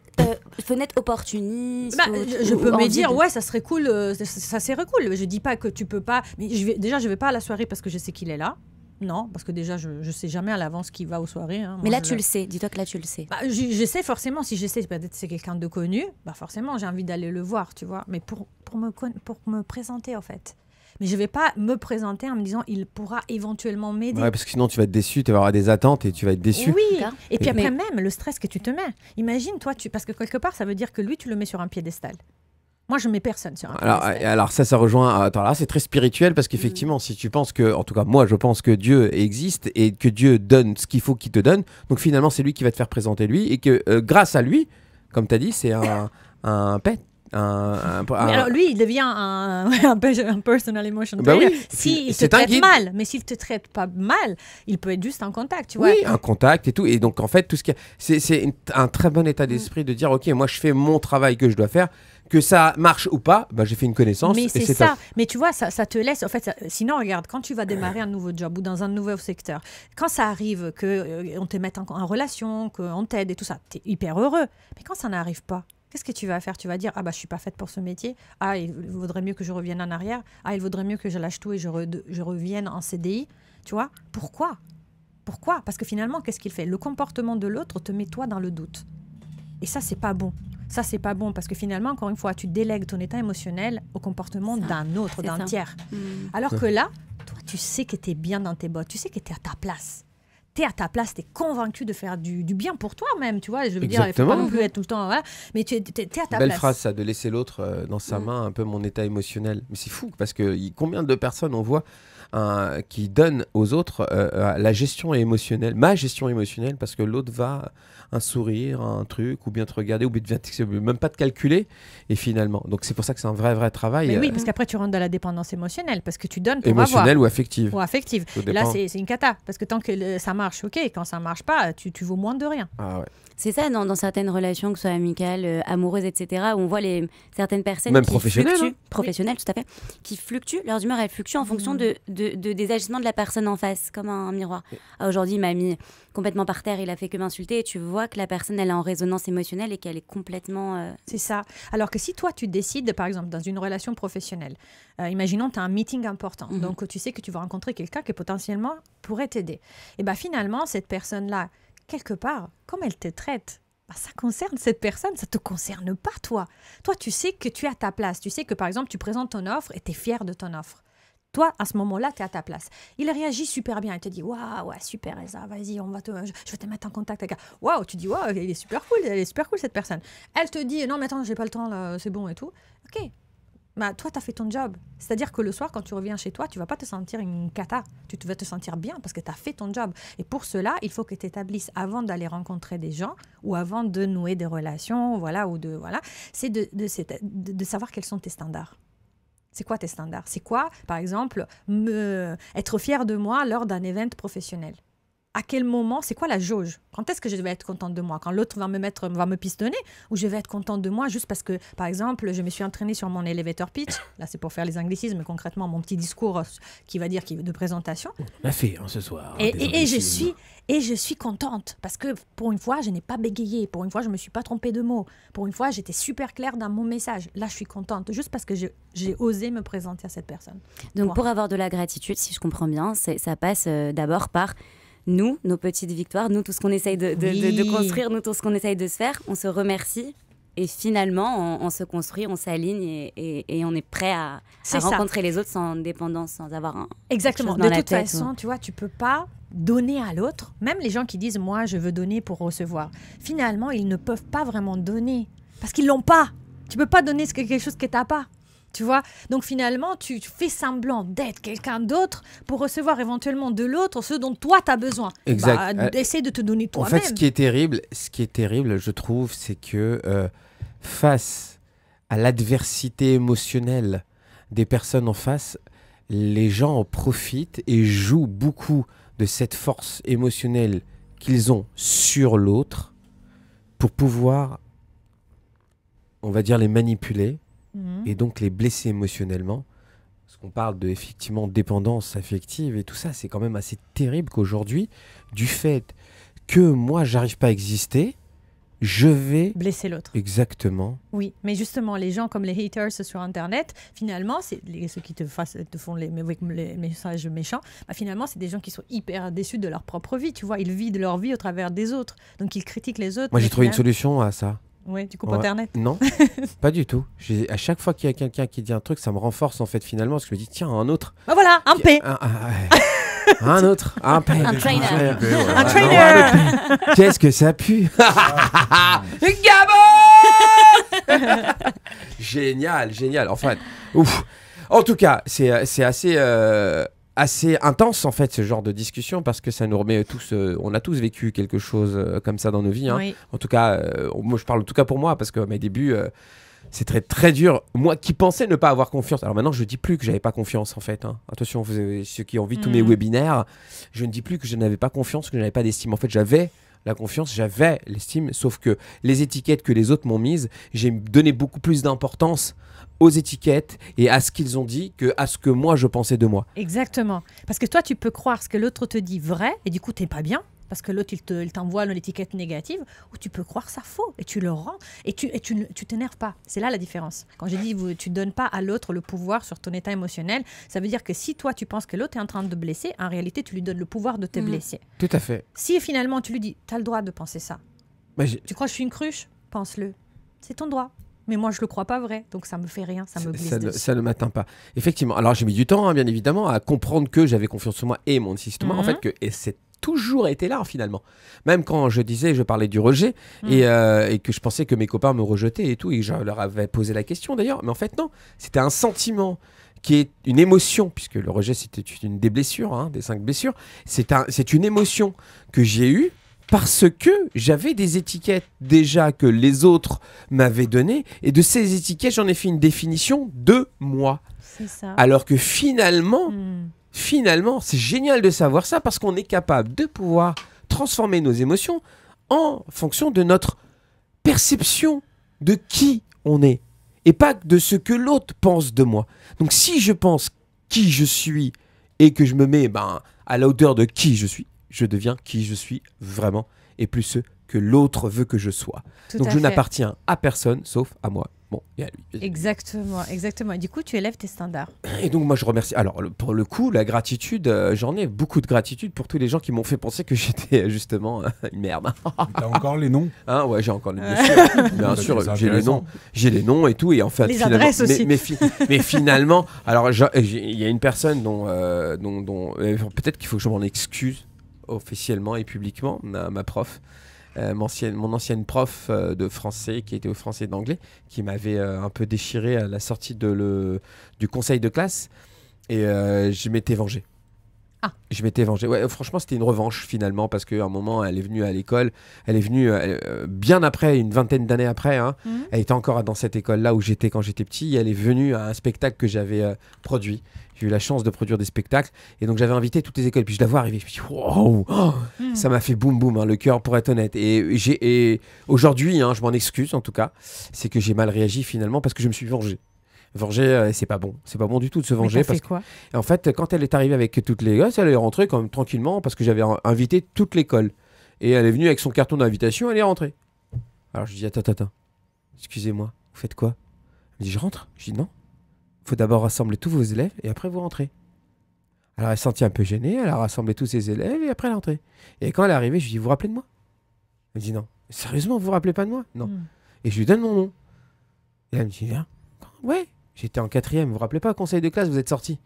fenêtre opportuniste. Je peux me dire, ouais, ça serait cool. Ça serait cool. Je ne dis pas que tu peux pas... Mais je ne vais pas à la soirée parce que je sais qu'il est là. Non, parce que déjà, je ne sais jamais à l'avance qui va aux soirées. Hein. Mais là, tu le sais. Dis-toi que là, tu le sais. Je sais forcément. Si je sais peut-être c'est quelqu'un de connu, forcément, j'ai envie d'aller le voir, tu vois. Mais pour me présenter, en fait. Mais je ne vais pas me présenter en me disant il pourra éventuellement m'aider. Ouais, parce que sinon tu vas être déçu, tu vas avoir des attentes et tu vas être déçu. Oui, et puis après même le stress que tu te mets. Imagine, toi, parce que quelque part, ça veut dire que lui, tu le mets sur un piédestal. Moi, je ne mets personne sur un piédestal. Alors ça rejoint... Attends, là, c'est très spirituel parce qu'effectivement, si tu penses que... En tout cas, moi, je pense que Dieu existe et que Dieu donne ce qu'il faut qu'il te donne. Donc finalement, c'est lui qui va te faire présenter lui et que grâce à lui, comme tu as dit, c'est un pet. Alors lui, il devient un personal emotion trainer. Oui, s'il te traite mal, mais s'il te traite pas mal, il peut être juste en contact, tu vois. Oui, un contact et tout. Et donc en fait, tout ce qui c'est un très bon état d'esprit de dire ok, moi je fais mon travail que je dois faire. Que ça marche ou pas, j'ai fait une connaissance. Mais c'est ça. Mais tu vois, ça te laisse. En fait, sinon, regarde, quand tu vas démarrer un nouveau job ou dans un nouveau secteur, quand ça arrive qu'on te mette en relation, qu'on t'aide et tout ça, tu es hyper heureux. Mais quand ça n'arrive pas, qu'est-ce que tu vas faire? Tu vas dire, je suis pas faite pour ce métier. Il vaudrait mieux que je revienne en arrière. Il vaudrait mieux que je lâche tout et je revienne en CDI. Tu vois? Pourquoi? Parce que finalement, qu'est-ce qu'il fait? Le comportement de l'autre te met toi dans le doute. Et ça, c'est pas bon. Ça, c'est pas bon parce que finalement, encore une fois, tu délègues ton état émotionnel au comportement d'un autre, d'un tiers. Alors que là, toi, tu sais que tu es bien dans tes bottes. Tu sais que tu es à ta place. Tu es à ta place, tu es convaincu de faire du bien pour toi-même, tu vois. Je veux dire, il ne faut pas non plus être tout le temps... Voilà, mais tu es à ta place. Belle phrase, ça, de laisser l'autre dans sa main un peu mon état émotionnel. Mais c'est fou, parce que combien de personnes on voit qui donne aux autres la gestion émotionnelle, ma gestion émotionnelle, parce que l'autre va un sourire, un truc, ou bien te regarder, ou bien même pas te calculer, et finalement. Donc c'est pour ça que c'est un vrai travail. Mais oui, parce qu'après tu rentres dans la dépendance émotionnelle, parce que tu donnes pour émotionnelle avoir. Ou affective. Ou affective. Et là, c'est une cata, parce que tant que ça marche, ok, quand ça marche pas, tu vaux moins de rien. Ah ouais. C'est ça, dans certaines relations, que ce soit amicales, amoureuses, etc., où on voit certaines personnes même qui professionnelles, fluctuent, professionnelles, tout à fait, qui fluctuent, leurs humeurs, elles fluctuent en fonction des agissements de la personne en face, comme un miroir. Ah, aujourd'hui, il m'a mis complètement par terre, il a fait que m'insulter, et tu vois que la personne, elle est en résonance émotionnelle et qu'elle est complètement... C'est ça. Alors que si toi, tu décides, par exemple, dans une relation professionnelle, imaginons, tu as un meeting important, donc tu sais que tu vas rencontrer quelqu'un qui potentiellement pourrait t'aider. Et bien finalement, cette personne-là, quelque part, comme elle te traite, ça concerne cette personne, ça ne te concerne pas toi. Toi, tu sais que tu es à ta place. Tu sais que, par exemple, tu présentes ton offre et tu es fier de ton offre. Toi, à ce moment-là, tu es à ta place. Il réagit super bien. Il te dit, waouh, ouais, super, Elsa, vas-y, je vais te mettre en contact avec elle. Waouh, tu dis, waouh, elle est super cool, cette personne. Elle te dit, non, mais attends, j'ai pas le temps, là, c'est bon et tout. Ok. Bah, toi, tu as fait ton job. C'est-à-dire que le soir, quand tu reviens chez toi, tu vas pas te sentir une cata. Tu vas te sentir bien parce que tu as fait ton job. Et pour cela, il faut que tu établisses, avant d'aller rencontrer des gens ou avant de nouer des relations, c'est de savoir quels sont tes standards. C'est quoi tes standards? C'est quoi, par exemple, être fier de moi lors d'un event professionnel? À quel moment, c'est quoi la jauge? Quand est-ce que je vais être contente de moi? Quand l'autre va me pistonner, ou je vais être contente de moi juste parce que, par exemple, je me suis entraînée sur mon elevator pitch. Là, c'est pour faire les anglicismes, mais concrètement, mon petit discours qui va dire de présentation. On a fait ce soir. Et je suis contente parce que pour une fois, je n'ai pas bégayé. Pour une fois, je ne me suis pas trompée de mots. Pour une fois, j'étais super claire dans mon message. Là, je suis contente juste parce que j'ai osé me présenter à cette personne. Donc, pour avoir de la gratitude, si je comprends bien, ça passe d'abord par... nous, nos petites victoires, nous, tout ce qu'on essaye de construire, nous, tout ce qu'on essaye de se faire, on se remercie et finalement, on se construit, on s'aligne et on est prêt à rencontrer les autres sans dépendance, sans avoir Exactement. Quelque chose dans de toute la tête, façon, tu vois, tu peux pas donner à l'autre, même les gens qui disent « moi, je veux donner pour recevoir », finalement, ils ne peuvent pas vraiment donner parce qu'ils l'ont pas. Tu peux pas donner quelque chose que tu n'as pas. Tu vois, donc finalement, tu fais semblant d'être quelqu'un d'autre pour recevoir éventuellement de l'autre ce dont toi, tu as besoin. Exact. Essaie de te donner toi-même. En fait, ce qui est terrible, je trouve, c'est que face à l'adversité émotionnelle des personnes en face, les gens en profitent et jouent beaucoup de cette force émotionnelle qu'ils ont sur l'autre pour pouvoir, on va dire, les manipuler. Et donc les blesser émotionnellement. Parce qu'on parle de effectivement dépendance affective et tout ça, c'est quand même assez terrible qu'aujourd'hui, du fait que moi j'arrive pas à exister, je vais blesser l'autre. Exactement. Oui, mais justement, les gens comme les haters sur Internet, finalement, c'est ceux qui te font les messages méchants, finalement, c'est des gens qui sont hyper déçus de leur propre vie. Tu vois, ils vivent leur vie au travers des autres. Donc ils critiquent les autres. Moi j'ai trouvé une solution à ça. Oui, tu coupes Internet? Non, pas du tout. À chaque fois qu'il y a quelqu'un qui dit un truc, ça me renforce en fait finalement, parce que je me dis, tiens, un autre. Ben voilà, un P. Un autre, un P. Un trainer. Un trainer. Qu'est-ce que ça pue? Gabo. Génial. Enfin, ouf. En tout cas, c'est assez intense en fait ce genre de discussion parce que ça nous remet tous, on a tous vécu quelque chose comme ça dans nos vies. Hein. Oui. En tout cas, moi je parle en tout cas pour moi parce que à mes débuts, c'est très très dur. Moi qui pensais ne pas avoir confiance, alors maintenant je dis plus que j'avais pas confiance en fait. Hein. Attention, ceux qui ont vu tous mes webinaires, je ne dis plus que je n'avais pas confiance, que je n'avais pas d'estime. En fait, j'avais la confiance, j'avais l'estime, sauf que les étiquettes que les autres m'ont mises, j'ai donné beaucoup plus d'importance aux étiquettes et à ce qu'ils ont dit que à ce que moi je pensais de moi. Exactement. Parce que toi, tu peux croire ce que l'autre te dit vrai et du coup, tu n'es pas bien parce que l'autre, il t'envoie l'étiquette négative, ou tu peux croire ça faux et tu le rends et tu t'énerves pas. C'est là la différence. Quand j'ai dit tu ne donnes pas à l'autre le pouvoir sur ton état émotionnel, ça veut dire que si toi, tu penses que l'autre est en train de te blesser, en réalité, tu lui donnes le pouvoir de te blesser. Tout à fait. Si finalement, tu lui dis, tu as le droit de penser ça. Tu crois que je suis une cruche? Pense-le. C'est ton droit. Mais moi, je ne le crois pas vrai, donc ça me fait rien, ça me blesse. Ça ne m'atteint pas. Effectivement. Alors, j'ai mis du temps, hein, bien évidemment, à comprendre que j'avais confiance en moi et mon système. En fait, et c'est toujours été là, finalement. Même quand je parlais du rejet et que je pensais que mes copains me rejetaient et tout, et je leur avais posé la question d'ailleurs. Mais en fait, non. C'était un sentiment qui est une émotion, puisque le rejet c'était une des blessures, hein, des 5 blessures, c'est une émotion que j'ai eue parce que j'avais des étiquettes déjà que les autres m'avaient données, et de ces étiquettes j'en ai fait une définition de moi. C'est ça. Alors que finalement, c'est génial de savoir ça, parce qu'on est capable de pouvoir transformer nos émotions en fonction de notre perception de qui on est, et pas de ce que l'autre pense de moi. Donc si je pense qui je suis et que je me mets à la hauteur de qui je suis, je deviens qui je suis vraiment, et plus ce que l'autre veut que je sois. Donc je n'appartiens à personne sauf à moi. Bon, et à lui. Exactement, exactement. Et du coup, tu élèves tes standards. Et donc moi je remercie. Alors pour le coup, la gratitude, j'en ai beaucoup de gratitude pour tous les gens qui m'ont fait penser que j'étais justement une merde. T'as encore les noms? Ouais, j'ai encore les noms. Bien sûr, j'ai les noms et tout. Et en fait, les adresses aussi. Mais finalement, alors il y a une personne dont peut-être qu'il faut que je m'en excuse officiellement et publiquement, ma prof. Mon ancienne prof de français, qui était au français et d'anglais, qui m'avait un peu déchiré à la sortie du conseil de classe, et je m'étais vengé. Je m'étais vengé. Ouais, franchement, c'était une revanche finalement, parce qu'à un moment, elle est venue à l'école. Elle est venue bien après, une vingtaine d'années après. Hein. Elle était encore dans cette école-là où j'étais quand j'étais petit. Elle est venue à un spectacle que j'avais produit. J'ai eu la chance de produire des spectacles. Et donc, j'avais invité toutes les écoles. Puis je la vois arriver. Je me dis, wow, ça m'a fait boum boum, le cœur, pour être honnête. Et aujourd'hui, je m'en excuse en tout cas, c'est que j'ai mal réagi finalement, parce que je me suis vengé. Venger, c'est pas bon. C'est pas bon du tout de se venger. Parce quoi ? Et en fait, quand elle est arrivée avec toutes les gosses, elle est rentrée quand même tranquillement, parce que j'avais invité toute l'école. Et elle est venue avec son carton d'invitation, elle est rentrée. Alors je dis, attends, excusez-moi, vous faites quoi ? Elle me dit, je rentre. Je dis, non, il faut d'abord rassembler tous vos élèves et après vous rentrez. Alors elle s'est sentie un peu gênée, elle a rassemblé tous ses élèves et après elle est rentrée. Et quand elle est arrivée, je lui dis, vous vous rappelez de moi ? Elle me dit, non. Sérieusement, vous vous rappelez pas de moi ? Non. Et je lui donne mon nom. Et elle me dit, viens. Ouais. J'étais en 4e, vous vous rappelez pas, au conseil de classe, vous êtes sorti.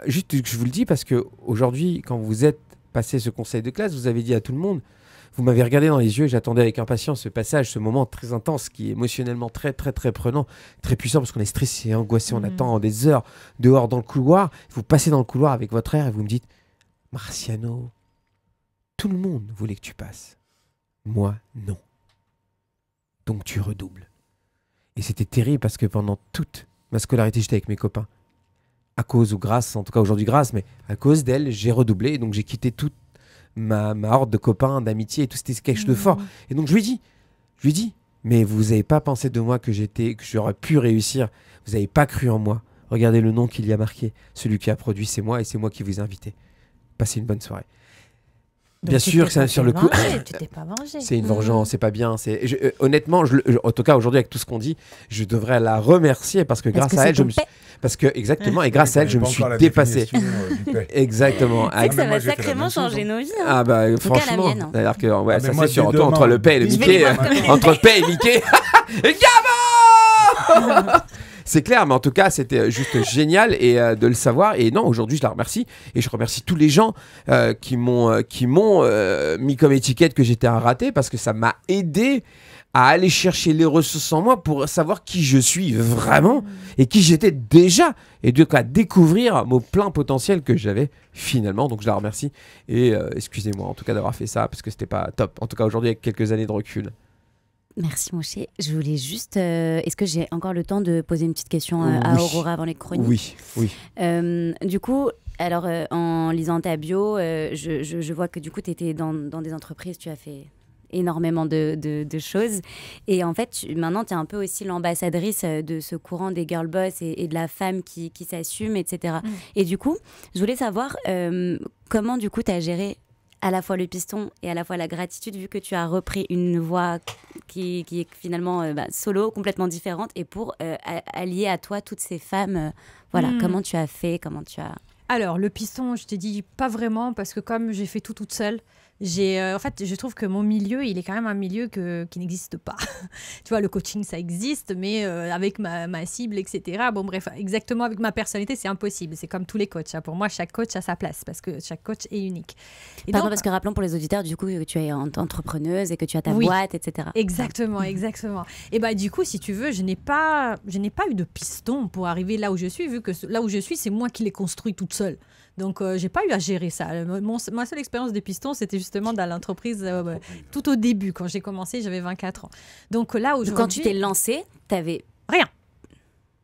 Juste que je vous le dis, parce qu'aujourd'hui, quand vous êtes passé ce conseil de classe, vous avez dit à tout le monde, vous m'avez regardé dans les yeux, et j'attendais avec impatience ce passage, ce moment très intense, qui est émotionnellement très, très, très prenant, très puissant, parce qu'on est stressé, angoissé, on attend des heures dehors dans le couloir. Vous passez dans le couloir avec votre air et vous me dites, Marciano, tout le monde voulait que tu passes. Moi, non. Donc tu redoubles. Et c'était terrible, parce que pendant toute ma scolarité, j'étais avec mes copains. À cause ou grâce, en tout cas aujourd'hui grâce, mais à cause d'elle, j'ai redoublé. Et donc j'ai quitté toute ma horde de copains, d'amitié, et tout, c'était quelque chose de fort. Et donc je lui dis, mais vous n'avez pas pensé de moi que j'aurais pu réussir. Vous n'avez pas cru en moi. Regardez le nom qu'il y a marqué. Celui qui a produit, c'est moi, et c'est moi qui vous ai invité. Passez une bonne soirée. Donc bien sûr que ça, sur le coup, tu t'es pas vengé. C'est une vengeance, c'est pas bien. Honnêtement, en tout cas aujourd'hui avec tout ce qu'on dit, je devrais la remercier, parce que grâce à elle, je me suis dépassé. Exactement. C'est que ça va sacrément changer nos vies. Ah bah en franchement, tout cas, c'est-à-dire que ouais, ça c'est sûr. surtout Entre le paix et le Mickey, entre paix et Mickey, Gamin. C'est clair, mais en tout cas, c'était juste génial de le savoir. Et non, aujourd'hui, je la remercie. Et je remercie tous les gens qui m'ont mis comme étiquette que j'étais un raté, parce que ça m'a aidé à aller chercher les ressources en moi pour savoir qui je suis vraiment et qui j'étais déjà. Et de quoi découvrir mon plein potentiel que j'avais finalement. Donc, je la remercie. Et excusez-moi, en tout cas, d'avoir fait ça, parce que c'était pas top. En tout cas, aujourd'hui, avec quelques années de recul. Merci Moshe. Je voulais juste... est-ce que j'ai encore le temps de poser une petite question à Aurora avant les chroniques ? Oui. Du coup, alors en lisant ta bio, je vois que du coup tu étais dans des entreprises, tu as fait énormément de choses. Et en fait, maintenant tu es un peu aussi l'ambassadrice de ce courant des girl boss et de la femme qui s'assume, etc. Et du coup, je voulais savoir comment du coup tu as géré à la fois le piston et à la fois la gratitude, vu que tu as repris une voix qui est finalement solo, complètement différente, et pour allier à toi toutes ces femmes. Comment tu as fait, comment tu as... Alors, le piston, je t'ai dit pas vraiment, parce que comme j'ai fait tout toute seule, En fait, je trouve que mon milieu, il est quand même un milieu qui n'existe pas. Tu vois, le coaching, ça existe, mais avec ma cible, etc. Bon, bref, exactement avec ma personnalité, c'est impossible. C'est comme tous les coachs. Hein. Pour moi, chaque coach a sa place parce que chaque coach est unique. Et Pardon, donc, parce que rappelons pour les auditeurs, du coup, que tu es entrepreneuse et que tu as ta boîte, etc. Exactement, exactement. Et bah, du coup, si tu veux, je n'ai pas eu de piston pour arriver là où je suis, vu que là où je suis, c'est moi qui l'ai construit toute seule. Donc, j'ai pas eu à gérer ça. Ma seule expérience de piston, c'était justement dans l'entreprise tout au début. Quand j'ai commencé, j'avais 24 ans. Donc là, aujourd'hui... Quand tu t'es lancée, t'avais... Rien.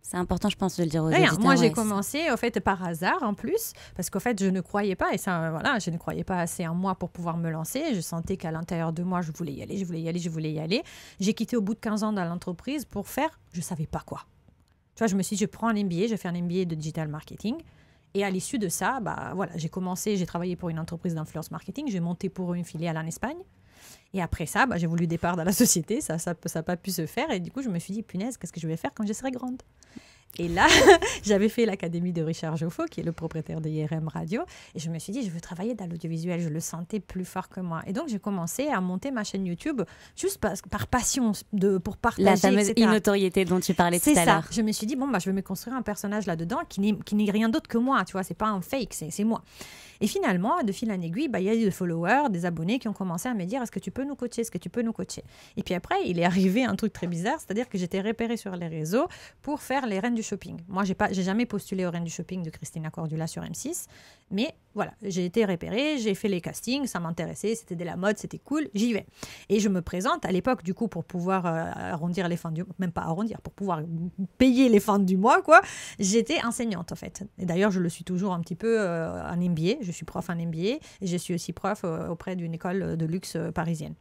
C'est important, je pense, de le dire aux Rien. auditeurs. Moi, j'ai commencé, en fait, par hasard, en plus, parce qu'en fait, je ne croyais pas, et ça, voilà, je ne croyais pas assez en moi pour pouvoir me lancer. Je sentais qu'à l'intérieur de moi, je voulais y aller. J'ai quitté au bout de 15 ans dans l'entreprise pour faire, je ne savais pas quoi. Tu vois, je me suis dit, je prends un MBA, je fais un MBA de digital marketing. Et à l'issue de ça, bah, voilà, j'ai travaillé pour une entreprise d'influence marketing, j'ai monté pour eux une filiale en Espagne. Et après ça, bah, j'ai voulu départ dans la société, ça n'a pas pu se faire. Et du coup, je me suis dit, punaise, qu'est-ce que je vais faire quand je serai grande ? Et là, j'avais fait l'académie de Richard Joffo, qui est le propriétaire de IRM Radio. Et je me suis dit, je veux travailler dans l'audiovisuel. Je le sentais plus fort que moi. Et donc, j'ai commencé à monter ma chaîne YouTube juste par passion, pour partager, la fameuse etc. notoriété dont tu parlais tout à l'heure. C'est ça. Je me suis dit, bon, bah, je vais me construire un personnage là-dedans qui n'est rien d'autre que moi. Tu vois, c'est pas un fake, c'est moi. Et finalement, de fil en aiguille, bah, y a des followers, des abonnés qui ont commencé à me dire, est-ce que tu peux nous coacher ? Et puis après, il est arrivé un truc très bizarre, c'est-à-dire que j'étais repérée sur les réseaux pour faire les Reines du Shopping. Moi, j'ai jamais postulé aux Reines du Shopping de Christina Cordula sur M6, mais voilà, j'ai été repérée, j'ai fait les castings, ça m'intéressait, c'était de la mode, c'était cool, j'y vais. Et je me présente à l'époque, du coup, pour pouvoir arrondir les fins du mois, même pas arrondir, pour pouvoir payer les fins du mois, quoi. J'étais enseignante, en fait. Et d'ailleurs, je le suis toujours un petit peu en MBA. Je suis prof en MBA et je suis aussi prof auprès d'une école de luxe parisienne.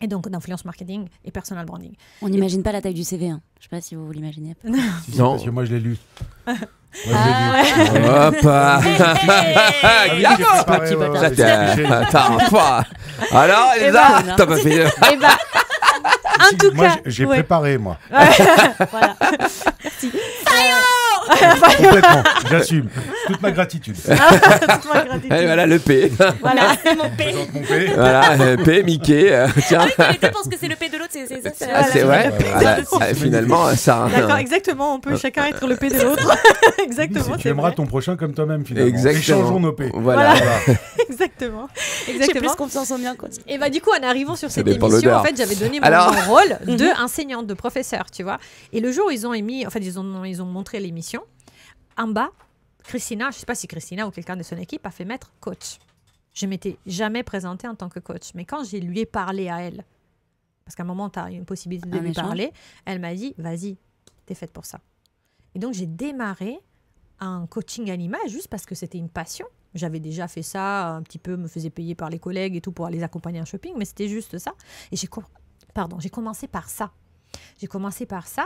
Et donc, d'influence marketing et personal branding. On n'imagine pas la taille du CV. Hein. Je ne sais pas si vous l'imaginez. Non, parce que moi, je l'ai lu. Alors, Elsa, t'as pas fait... En tout cas, j'ai préparé, moi. Voilà. Merci. Complètement, j'assume. Toute ma gratitude. Et voilà le P. Voilà, c'est mon P. Présente mon P. Voilà, P, Mickey. Tiens. Ah oui, je pense que c'est le P de l'autre, c'est ça. C'est vrai. Voilà, finalement, ça. D'accord, exactement. On peut chacun être le P de l'autre. Exactement. Tu aimeras ton prochain comme toi-même, finalement. Exactement. Échangeons nos P. Voilà. Exactement. J'ai plus confiance en bien. Et bah du coup, en arrivant sur cette émission, en fait, j'avais donné mon rôle de enseignante, de professeur, tu vois. Et le jour où ils ont émis, en fait, ils ont montré l'émission. En bas, Christina, je ne sais pas si Christina ou quelqu'un de son équipe a fait mettre coach. Je ne m'étais jamais présentée en tant que coach. Mais quand je lui ai parlé à elle, parce qu'à un moment, tu as une possibilité de lui parler, elle m'a dit, vas-y, t'es faite pour ça. Et donc, j'ai démarré un coaching à l'image juste parce que c'était une passion. J'avais déjà fait ça, un petit peu, me faisais payer par les collègues et tout pour les accompagner en shopping, mais c'était juste ça. Et j'ai commencé par ça.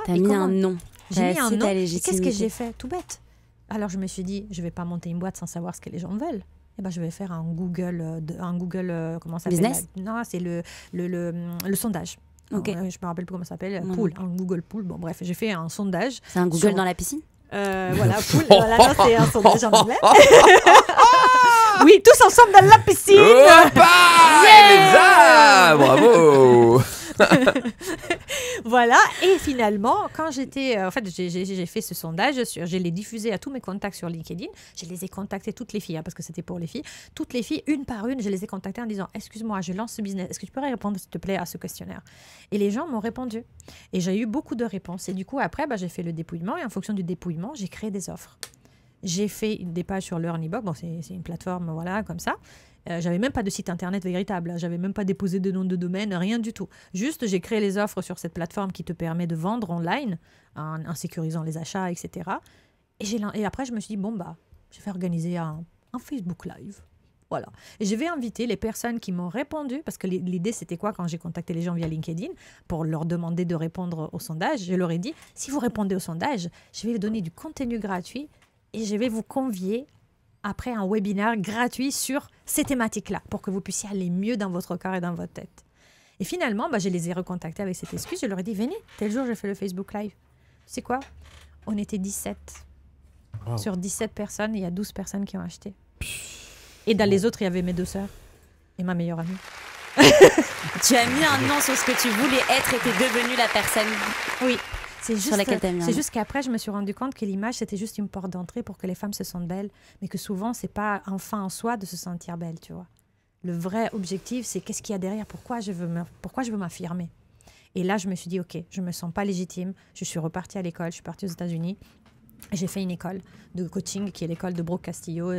T'as mis un nom. J'ai mis un nom. Et qu'est-ce que j'ai fait ? Tout bête. Alors, je me suis dit, je ne vais pas monter une boîte sans savoir ce que les gens veulent. Eh ben, je vais faire un Google comment ça s'appelle ? Business ? Non, c'est le sondage. Okay. Je me rappelle plus comment ça s'appelle. Pool, un Google Pool. Bon, bref, j'ai fait un sondage. C'est un Google dans la piscine ? Voilà, Pool. Voilà, non, c'est un sondage en anglais. Oui, tous ensemble dans la piscine. Elsa, bravo. Voilà, et finalement, quand j'étais... en fait, j'ai fait ce sondage, je l'ai diffusé à tous mes contacts sur LinkedIn. Je les ai contactés, toutes les filles, hein, parce que c'était pour les filles. Toutes les filles, une par une, je les ai contactées en disant « Excuse-moi, je lance ce business. Est-ce que tu pourrais répondre, s'il te plaît, à ce questionnaire ?» Et les gens m'ont répondu. Et j'ai eu beaucoup de réponses. Et du coup, après, j'ai fait le dépouillement. Et en fonction du dépouillement, j'ai créé des offres. J'ai fait des pages sur Learnybox. Bon, c'est une plateforme, voilà, comme ça. J'avais même pas de site internet véritable, j'avais même pas déposé de nom de domaine, rien du tout. Juste, j'ai créé les offres sur cette plateforme qui te permet de vendre online en sécurisant les achats, etc. Et après, je me suis dit, bon, je vais organiser un Facebook Live. Voilà. Et je vais inviter les personnes qui m'ont répondu, parce que l'idée, c'était quoi quand j'ai contacté les gens via LinkedIn pour leur demander de répondre au sondage. Je leur ai dit, si vous répondez au sondage, je vais vous donner du contenu gratuit et je vais vous convier après un webinaire gratuit sur ces thématiques-là pour que vous puissiez aller mieux dans votre corps et dans votre tête. Et finalement, je les ai recontactés avec cette excuse. Je leur ai dit, venez, tel jour, je fais le Facebook Live. Tu sais quoi ? On était 17. Wow. Sur 17 personnes, il y a 12 personnes qui ont acheté. Et dans les autres, il y avait mes 2 sœurs. Et ma meilleure amie. Tu as mis un nom sur ce que tu voulais être et tu es devenue la personne. Oui. C'est juste, sur laquelle t'as mis un c'est nom. juste qu'après, je me suis rendu compte que l'image, c'était juste une porte d'entrée pour que les femmes se sentent belles, mais que souvent, c'est pas un fin en soi de se sentir belle, tu vois. Le vrai objectif, c'est qu'est-ce qu'il y a derrière, pourquoi je veux m'affirmer. Et là, je me suis dit, ok, je me sens pas légitime. Je suis repartie à l'école, je suis partie aux États-Unis. J'ai fait une école de coaching qui est l'école de Brooke Castillo.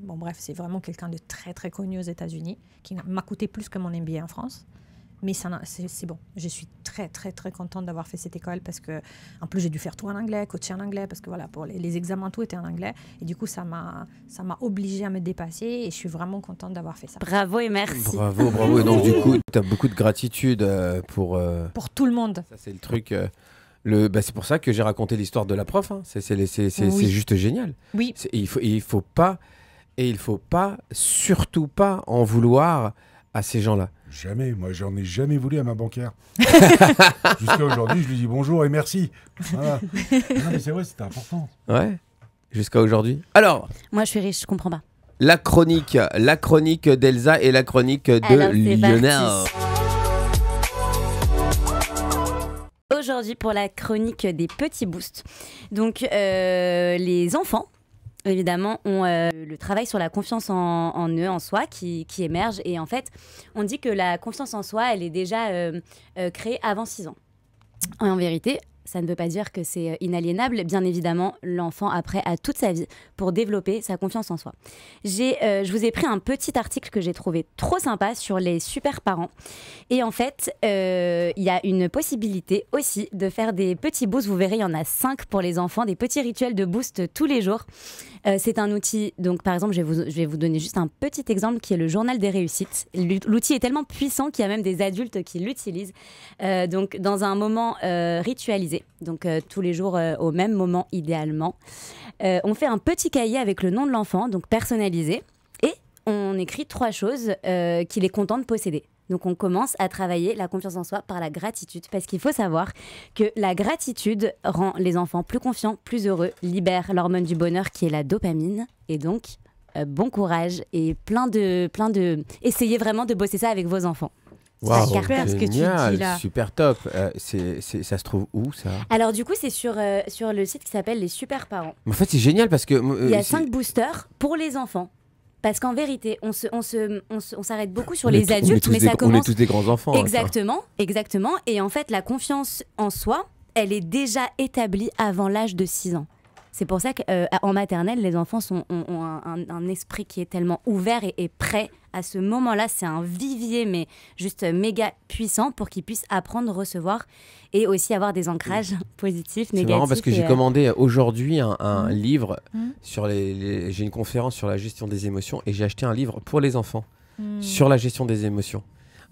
Bon, bref, c'est vraiment quelqu'un de très, très connu aux États-Unis, qui m'a coûté plus que mon MBA en France. Mais c'est bon. Je suis très, très, très contente d'avoir fait cette école parce que, en plus, j'ai dû faire tout en anglais, coacher en anglais, parce que voilà, pour les examens, tout était en anglais. Et du coup, ça m'a obligée à me dépasser et je suis vraiment contente d'avoir fait ça. Bravo et merci. Bravo. Et donc, du coup, tu as beaucoup de gratitude pour tout le monde. Ça, c'est le truc. C'est pour ça que j'ai raconté l'histoire de la prof. Hein. C'est juste génial. Oui. Il faut pas, surtout pas en vouloir à ces gens-là. Jamais, moi j'en ai jamais voulu à ma banquière. Jusqu'à aujourd'hui, je lui dis bonjour et merci. Voilà. Non mais c'est vrai, c'était important. Ouais, jusqu'à aujourd'hui. Alors, moi je suis riche, je comprends pas. La chronique d'Elsa et la chronique de Lionel. Aujourd'hui pour la chronique des petits boosts. Donc les enfants, évidemment, ont le travail sur la confiance en eux, en soi, qui émerge. Et en fait, on dit que la confiance en soi, elle est déjà créée avant 6 ans. En vérité, ça ne veut pas dire que c'est inaliénable. Bien évidemment, l'enfant, après, a toute sa vie pour développer sa confiance en soi. Je vous ai pris un petit article que j'ai trouvé trop sympa sur les super parents. Et en fait, il y a une possibilité aussi de faire des petits boosts. Vous verrez, il y en a 5 pour les enfants, des petits rituels de boost tous les jours. C'est un outil, donc par exemple, je vais vous donner juste un petit exemple qui est le journal des réussites. L'outil est tellement puissant qu'il y a même des adultes qui l'utilisent. Donc, dans un moment ritualisé, donc tous les jours au même moment idéalement. On fait un petit cahier avec le nom de l'enfant, donc personnalisé, et on écrit 3 choses qu'il est content de posséder. Donc on commence à travailler la confiance en soi par la gratitude, parce qu'il faut savoir que la gratitude rend les enfants plus confiants, plus heureux, libère l'hormone du bonheur qui est la dopamine, et donc bon courage et plein de... Essayez vraiment de bosser ça avec vos enfants. Wow, super ce que tu dis là. Super top. Ça se trouve où ça? Alors du coup c'est sur le site qui s'appelle les super parents. En fait c'est génial parce que il y a 5 boosters pour les enfants. Parce qu'en vérité, on s'arrête beaucoup sur les adultes, mais ça commence... On est tous des grands enfants. Exactement. Et en fait, la confiance en soi, elle est déjà établie avant l'âge de 6 ans. C'est pour ça qu'en maternelle, les enfants ont un esprit qui est tellement ouvert et prêt. À ce moment-là, c'est un vivier, mais juste méga puissant pour qu'ils puissent apprendre, recevoir et aussi avoir des ancrages positifs, négatifs. C'est marrant parce que j'ai commandé aujourd'hui un livre sur j'ai une conférence sur la gestion des émotions et j'ai acheté un livre pour les enfants sur la gestion des émotions.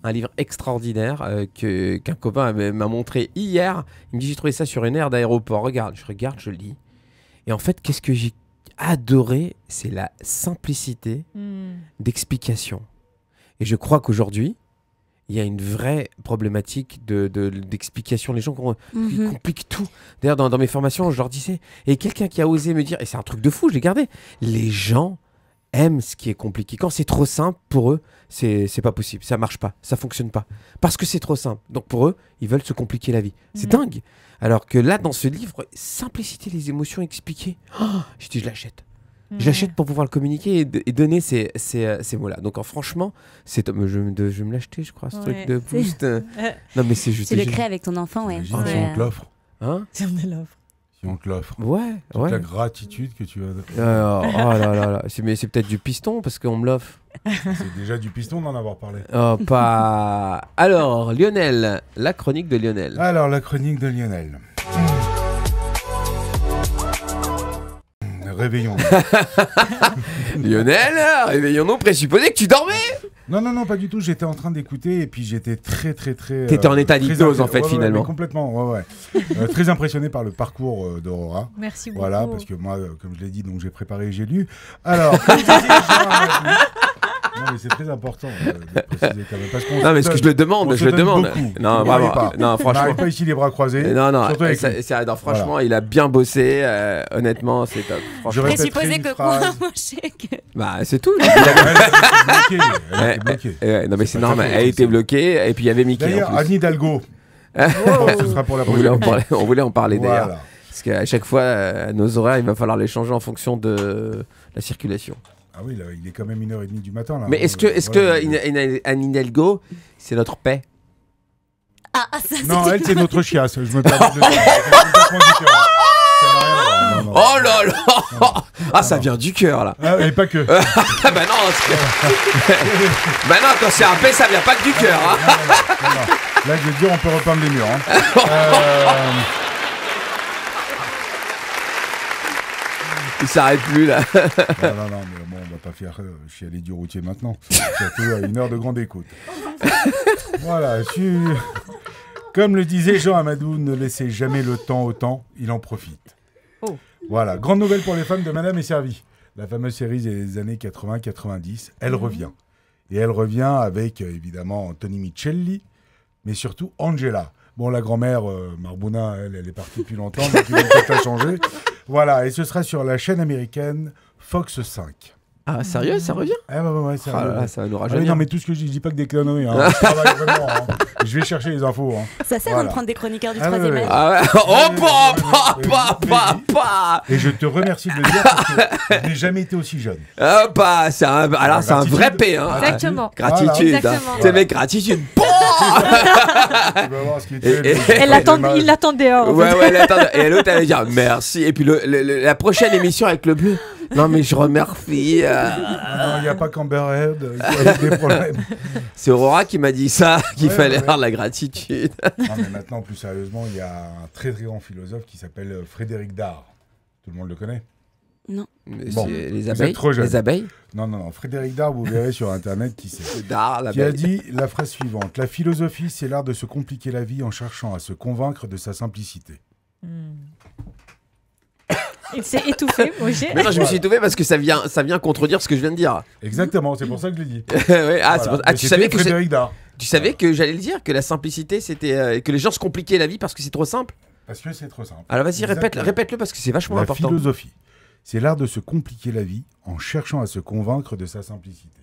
Un livre extraordinaire qu'un copain m'a montré hier. Il me dit j'ai trouvé ça sur une aire d'aéroport. Regarde, je lis. Et en fait, qu'est-ce que j'ai adoré, c'est la simplicité d'explication. Et je crois qu'aujourd'hui, il y a une vraie problématique d'explication. Les gens qui compliquent tout. D'ailleurs, dans mes formations, je leur disais, et quelqu'un qui a osé me dire, et c'est un truc de fou, je l'ai gardé, les gens aiment ce qui est compliqué. Quand c'est trop simple, pour eux, c'est pas possible, ça marche pas, ça fonctionne pas. Parce que c'est trop simple. Donc pour eux, ils veulent se compliquer la vie. C'est dingue. Alors que là, dans ce livre, simplicité, les émotions expliquées, je dis, je l'achète. Je l'achète pour pouvoir le communiquer et donner ces mots-là. Donc franchement, je vais me l'acheter, je crois, ce truc de boost. Non, mais c'est juste. Tu le crées avec ton enfant, ouais. Si on te l'offre. Hein? Si on te l'offre. Si on te l'offre. Ouais. La gratitude que tu as. Oh là là. Mais c'est peut-être du piston parce qu'on me l'offre. C'est déjà du piston d'en avoir parlé. Oh, pas. Alors, Lionel, la chronique de Lionel. Alors, la chronique de Lionel. Réveillons. Lionel, réveillons-nous, présupposé que tu dormais. Non, pas du tout. J'étais en train d'écouter et puis j'étais très... T'étais en état d'hypnose en fait, finalement. Mais complètement, ouais. Très impressionné par le parcours d'Aurora. Merci beaucoup. Voilà, parce que moi, comme je l'ai dit, donc j'ai préparé et j'ai lu. Alors, comme je disais, Non, mais c'est très important de préciser quand même. Parce qu'on Non, mais ce que je le demande, je le demande. Beaucoup. Non, vraiment. Non, On franchement. n'arrive pas ici les bras croisés. Non, non, surtout avec lui. non, franchement, il a bien bossé. Honnêtement, c'est top. Je Franchement. répéterai Présupposer une que phrase. quoi, mon chèque. Bah, c'est tout. Elle a été bloquée. Non, mais c'est pas normal. très Elle a faux, été ça. bloquée. Et puis, il y avait Mickey. D'ailleurs, en plus. Anne Hidalgo. Bon, ce sera pour la On voulait prochaine. on voulait en parler d'ailleurs. Voilà. Parce qu'à chaque fois, nos horaires, il va falloir les changer en fonction de la circulation. Ah oui, là, il est quand même 1h30 du matin. Là. Mais est-ce que Anne Hidalgo, c'est notre paix? Ah, ça, Non, c'était- elle, c'est notre chiasse. Je me permets de le dire. C'est complètement différent. Ça n'a rien à voir. Non, non. Oh là là. Ah, ça vient du cœur, là. Ah, et pas que. Ah bah non, bah non, quand c'est un paix, ça vient pas que du cœur. Hein. Non. Là, je veux dire, on peut repeindre les murs. Hein. Il s'arrête plus, là. Non, mais bon, on va pas faire chialer du routier maintenant. Surtout à 1 heure de grande écoute. Voilà, comme le disait Jean Amadou, ne laissez jamais le temps au temps, il en profite. Oh. Voilà, grande nouvelle pour les femmes de Madame est servie. La fameuse série des années 80-90, elle revient. Et elle revient avec, évidemment, Tony Micelli, mais surtout Angela. Bon, la grand-mère, Marbouna, elle est partie depuis longtemps, donc il va peut-être la changer. Voilà, et ce sera sur la chaîne américaine Fox 5. Ah, sérieux, ça revient? Ah ouais, ça, Ah là là, ça va nous ah oui, rajeunir. non, mais tout ce que je dis pas que des conneries. Hein. Je travaille vraiment. Hein. Je vais chercher les infos. Hein. Ça sert Voilà. de prendre des chroniqueurs du Ah, 3e ouais, ouais. âge. Ah ouais. Oh, pa. Et je te remercie de le dire parce que je n'ai jamais été aussi jeune. C'est un vrai P. Hein. Exactement. Gratitude. Exactement. Hein. C'est mec, gratitude. Tu vas voir ce qui est Il l'attend dehors. Ouais, elle attend. Et l'autre, elle va dire merci. Et puis la prochaine émission avec le bleu. Non, mais je remercie. Non, il n'y a pas qu'Amber Heard qui a eu des problèmes. C'est Aurora qui m'a dit ça, qu'il Ouais, fallait ouais. avoir la gratitude. Non, mais maintenant, plus sérieusement, il y a un très très grand philosophe qui s'appelle Frédéric Dard. Tout le monde le connaît? Non. Bon, C'est les vous abeilles. êtes trop jeune. Les abeilles. Non. Frédéric Dard, vous verrez sur Internet qui c'est. Dard, Qui a l'abeille. dit la phrase suivante. La philosophie, c'est l'art de se compliquer la vie en cherchant à se convaincre de sa simplicité. Il s'est étouffé, Roger. Mais non, je me suis étouffé parce que ça vient contredire ce que je viens de dire. Exactement, c'est pour ça que je l'ai dit. Ouais, ah, c'est Voilà. pour- ah, Mais tu c'était savais que Frédéric Dard. tu savais que j'allais le dire, que la simplicité, c'était que les gens se compliquaient la vie parce que c'est trop simple. Parce que c'est trop simple. Alors vas-y, Exactement. répète-le parce que c'est vachement La important. philosophie, c'est l'art de se compliquer la vie en cherchant à se convaincre de sa simplicité.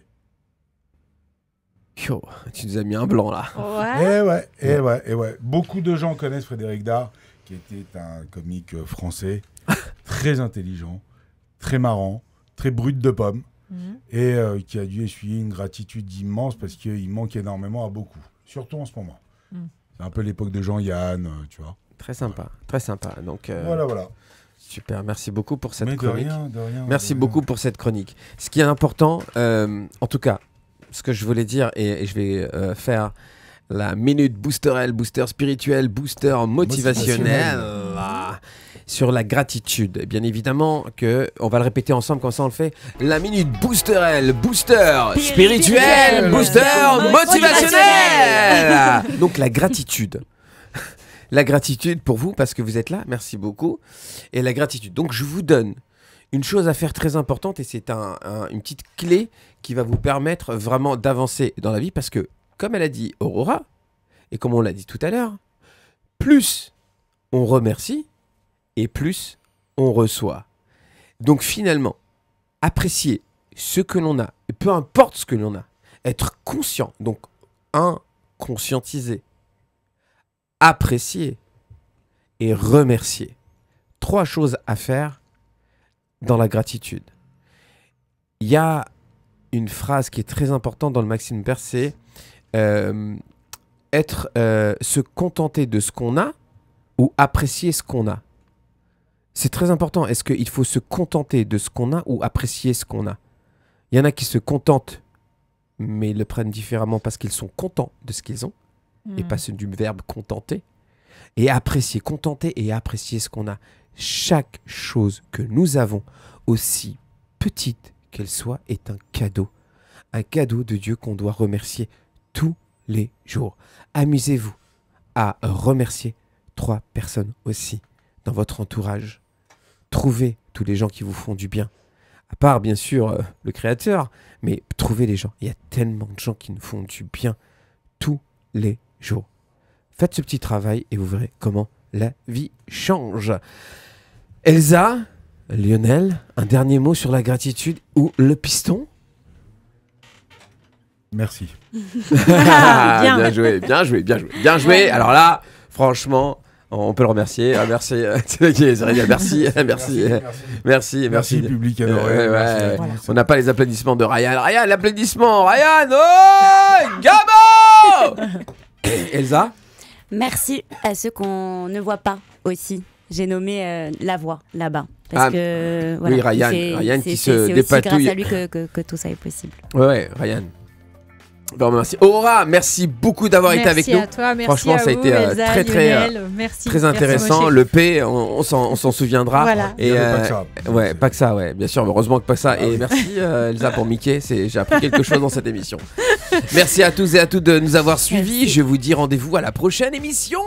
Yo, tu nous as mis un blanc là. Ouais. Et ouais. Beaucoup de gens connaissent Frédéric Dard, qui était un comique français, très intelligent, très marrant, très brut de pomme, et qui a dû essuyer une gratitude immense parce qu'il manque énormément à beaucoup, surtout en ce moment. C'est un peu l'époque de Jean-Yann, tu vois. Très sympa, très sympa. Donc Voilà. super, merci beaucoup pour cette Mais de chronique. rien. Merci de rien. beaucoup pour cette chronique. Ce qui est important, en tout cas, ce que je voulais dire, et je vais faire la minute boosterelle, booster spirituel, booster motivationnel, sur la gratitude. Bien évidemment que on va le répéter ensemble, comme ça on le fait. La minute boosterelle, booster spirituel, booster motivationnel. Donc la gratitude. La gratitude pour vous, parce que vous êtes là, merci beaucoup. Et la gratitude. Donc je vous donne une chose à faire très importante, et c'est une petite clé qui va vous permettre vraiment d'avancer dans la vie, parce que, comme elle a dit Aurora, et comme on l'a dit tout à l'heure, plus on remercie, et plus on reçoit. Donc finalement, apprécier ce que l'on a, et peu importe ce que l'on a, être conscient, donc conscientiser, apprécier et remercier. 3 choses à faire dans la gratitude. Il y a une phrase qui est très importante dans le Maxime Pers, c'est se contenter de ce qu'on a ou apprécier ce qu'on a. C'est très important. Est-ce qu'il faut se contenter de ce qu'on a ou apprécier ce qu'on a? Il y en a qui se contentent, mais ils le prennent différemment parce qu'ils sont contents de ce qu'ils ont, et pas du verbe contenter. Et apprécier, contenter et apprécier ce qu'on a. Chaque chose que nous avons, aussi petite qu'elle soit, est un cadeau. Un cadeau de Dieu qu'on doit remercier tous les jours. Amusez-vous à remercier 3 personnes aussi dans votre entourage. Trouvez tous les gens qui vous font du bien. à part bien sûr le créateur, mais trouver les gens. Il y a tellement de gens qui nous font du bien tous les jours. Faites ce petit travail et vous verrez comment la vie change. Elsa, Lionel, un dernier mot sur la gratitude ou le piston? Merci. Bien joué, bien joué, bien joué, bien joué. Alors là, franchement, on peut le remercier. Ah, merci, merci. Merci, public adoré. Ouais. Merci. On n'a pas les applaudissements de Ryan. Ryan, l'applaudissement. Ryan, oh, Gabo. Elsa? Merci à ceux qu'on ne voit pas aussi. J'ai nommé la voix là-bas. Parce que, voilà, oui, Ryan qui se c'est dépatouille. C'est grâce à lui que tout ça est possible. Ouais, Ryan. Bon, merci. Aurora, merci beaucoup d'avoir été avec nous. Merci à toi, merci franchement, à ça a vous, été Elsa, très Lionel, merci. très intéressant. Merci, Le P, on s'en souviendra. Voilà. Et Pas que ça. ouais, pas que ça, ouais. Bien sûr, heureusement que pas ça. Et merci Elsa pour Mickey. J'ai appris quelque chose dans cette émission. Merci à tous et à toutes de nous avoir suivis. Merci. Je vous dis rendez-vous à la prochaine émission.